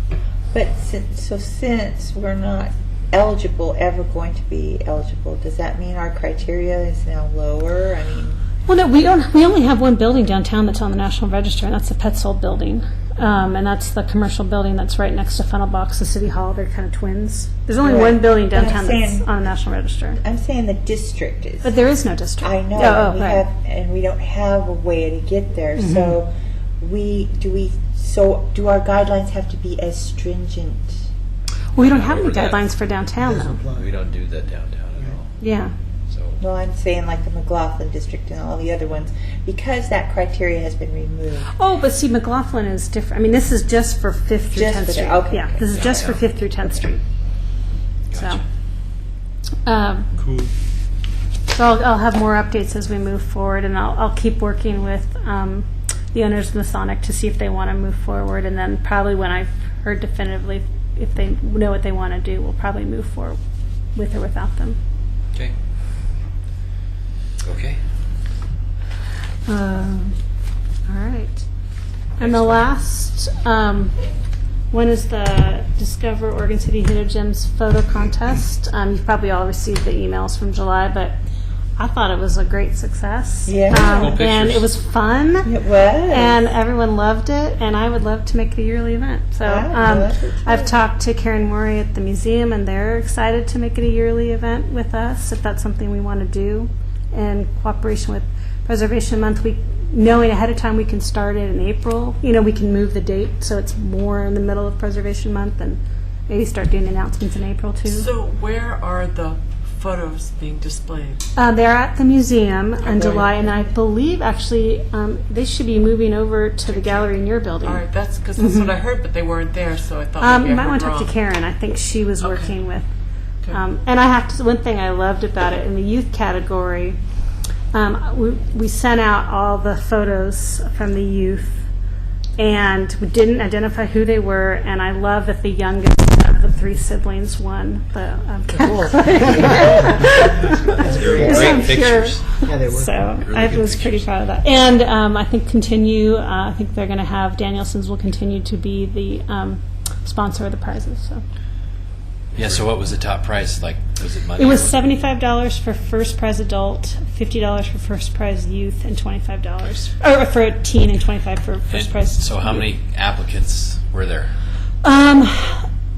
But since we're not ever going to be eligible, does that mean our criteria is now lower? I mean, Well, no, we don't. We only have one building downtown that's on the National Register, and that's the Petzold building, and that's the commercial building that's right next to Funnel Box, the City Hall. They're kind of twins. There's only Right. one building But I'm downtown that's saying- on the National Register, I'm saying the district is. but there is no district. I know, Oh, and we right. and we don't have a way to get there. Mm-hmm. So do our guidelines have to be as stringent? We don't have any Over that. guidelines for downtown, Doesn't though. apply. We don't do that downtown at all. Yeah. So Well, I'm saying like the McLaughlin district and all the other ones, because that criteria has been removed. Oh, but see, McLaughlin is different. I mean, this is just for 5th through Just 10th for Street. the- okay, Yeah, okay. this is just for 5th through 10th Street. Gotcha. Cool. So I'll have more updates as we move forward, and I'll keep working with the owners of Masonic to see if they want to move forward, and then probably when I've heard definitively if they know what they want to do, we'll probably move forward with or without them. Okay. Okay. All right. And the last one is the Discover Oregon City Hidden Gems photo contest. You've probably all received the emails from July, but I thought it was a great success. Yeah. Cool and pictures. it was fun. It was. And everyone loved it, and I would love to make it a yearly event. So I love it too. I've talked to Karen Morey at the museum, and they're excited to make it a yearly event with us, if that's something we want to do. In cooperation with Preservation Month, knowing ahead of time we can start it in April. We can move the date so it's more in the middle of Preservation Month, and maybe start doing announcements in April too. So where are the photos being displayed? They're at the museum in July, and I believe actually they should be moving over to the gallery in your building. All right, that's because that's what I heard, but they weren't there, so I thought maybe You I might heard want to talk wrong. to Karen. I think she was Okay. working with. Okay. And I have to. One thing I loved about it in the youth category, we sent out all the photos from the youth, and we didn't identify who they were. And I love that the youngest of the 3 siblings won the They're So I'm great sure- pictures. Yeah, they were. So Really I good was pretty pictures. proud of that. And I think I think they're going to have Danielson's will continue to be the sponsor of the prizes. So Yeah. So what was the top prize? Like, was it money? it was or- $75 for first prize adult, $50 for first prize youth, and $25 or for a teen, and $25 for first And prize. So how many applicants were there?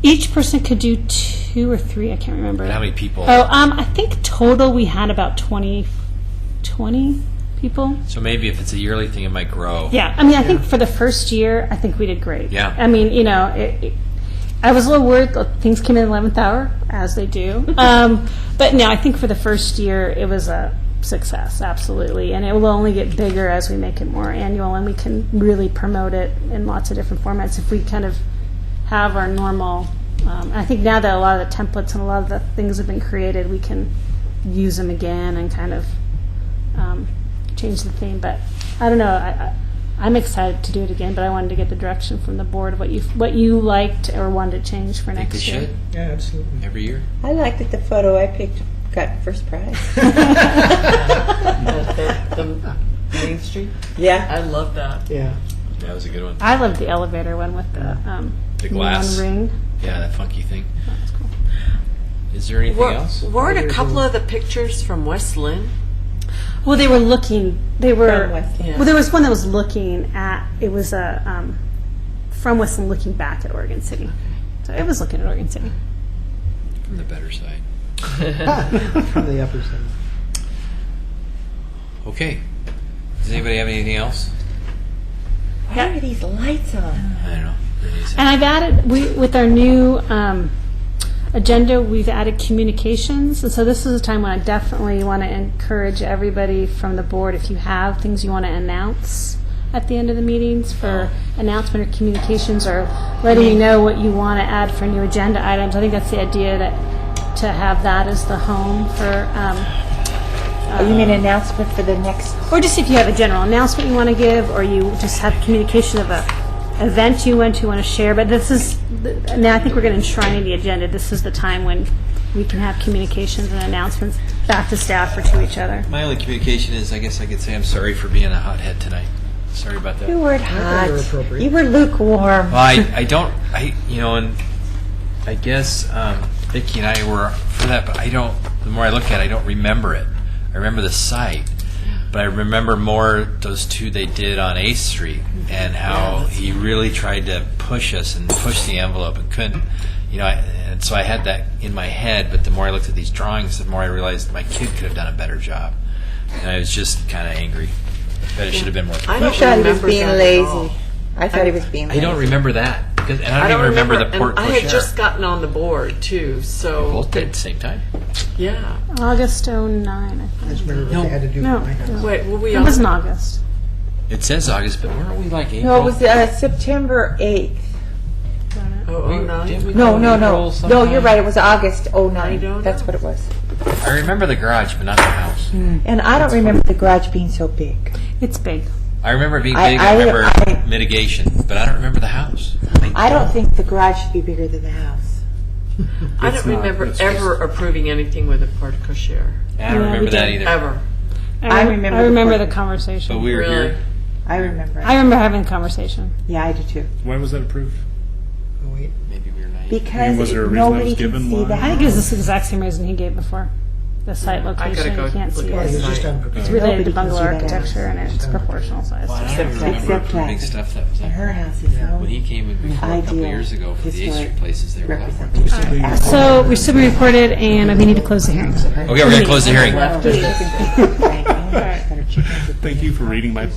Each person could do 2 or 3. I can't remember. And how many people? I think total we had about 20 people. So maybe if it's a yearly thing, it might grow. Yeah, I mean, I think for the first year, I think we did great. Yeah. I mean, I was a little worried that things came in the 11th hour, as they do. But no, I think for the first year, it was a success, absolutely. And it will only get bigger as we make it more annual, and we can really promote it in lots of different formats if we kind of have our normal. I think now that a lot of the templates and a lot of the things have been created, we can use them again and kind of change the theme. But I don't know. I'm excited to do it again, but I wanted to get the direction from the board of what you liked or wanted to change for I think they next year. should Yeah, absolutely. every year. I liked that the photo I picked got first prize. The Main Street? Yeah. I love that. Yeah. That was a good one. I loved the elevator one with the The glass. neon ring. Yeah, that funky thing. That was cool. Is there anything else? Weren't a couple of the pictures from West Lynn? Well, they were looking. They were. From West Lynn. Well, there was one that was looking at. It was a from Westland looking back at Oregon City. So it was looking at Oregon City. From the better side. From the upper side. Okay. Does anybody have anything else? Why are these lights on? I don't know. Denise? And I've added with our new agenda, we've added communications, and so this is a time when I definitely want to encourage everybody from the board, if you have things you want to announce at the end of the meetings for announcement or communications, or letting me know what you want to add for new agenda items. I think that's the idea, that to have that as the home for, You mean announcement for the next? or just if you have a general announcement you want to give, or you just have communication of a event you want to share. But this is, now I think we're going to enshrine in the agenda. This is the time when we can have communications and announcements back to staff or to each other. My only communication is, I guess I could say I'm sorry for being a hothead tonight. Sorry about that. You weren't thought you were hot. appropriate. You were lukewarm. Well, and I guess Vicki and I were for that, but the more I look at it, I don't remember it. I remember the site, but I remember more those two they did on 8th Street, and how he really tried to push us and push the envelope and couldn't, and so I had that in my head, but the more I looked at these drawings, the more I realized my kid could have done a better job. And I was just kind of angry. But it should have been more. I You don't thought he was remember being that at all. lazy. I thought he was being I lazy. don't remember that. And I don't even remember the port and I had cochere. just gotten on the board too, so Both did at the same time. yeah. August 09, I I think. just remember what they had to do. No, with my house. no. Wait, were we It on? was in August. It says August, but weren't we like April? No, it was September 8th. Oh, We- 09? didn't we No, go no, April no. No, sometime? you're right. It was August I 09. don't That's know. what it was. I remember the garage, but not the house. And I don't remember the garage being so big. It's big. I remember it being I- big. I- I remember I- mitigation, but I don't remember the house. I don't think the garage should be bigger than the house. I It's don't not. remember It's ever approving anything with a porte cochere. I don't Yeah, we remember that did. either. Ever. I remember I the remember the port- conversation. But we were Really? here. I remember. I remember having a conversation. Yeah, I do too. Why was that approved? Oh, wait. Maybe we were naive. Because was there a reason that nobody was can given see why? the I think it was house. the exact same reason he gave before. The site location, go you can't look see at Well, it. it was just Right. unprepared. It's related to Nobody can bungalow see that architecture and house. its proportional size. Well, I don't even remember Except the big that. stuff that was And there. her house is no When he came in before a couple ideal years ago for the 8th historic Street places, they were a lot more. representation. So we're still being recorded, and we need to close the hearing. Okay, we're going to close the hearing. Thank you. Thank you for reading my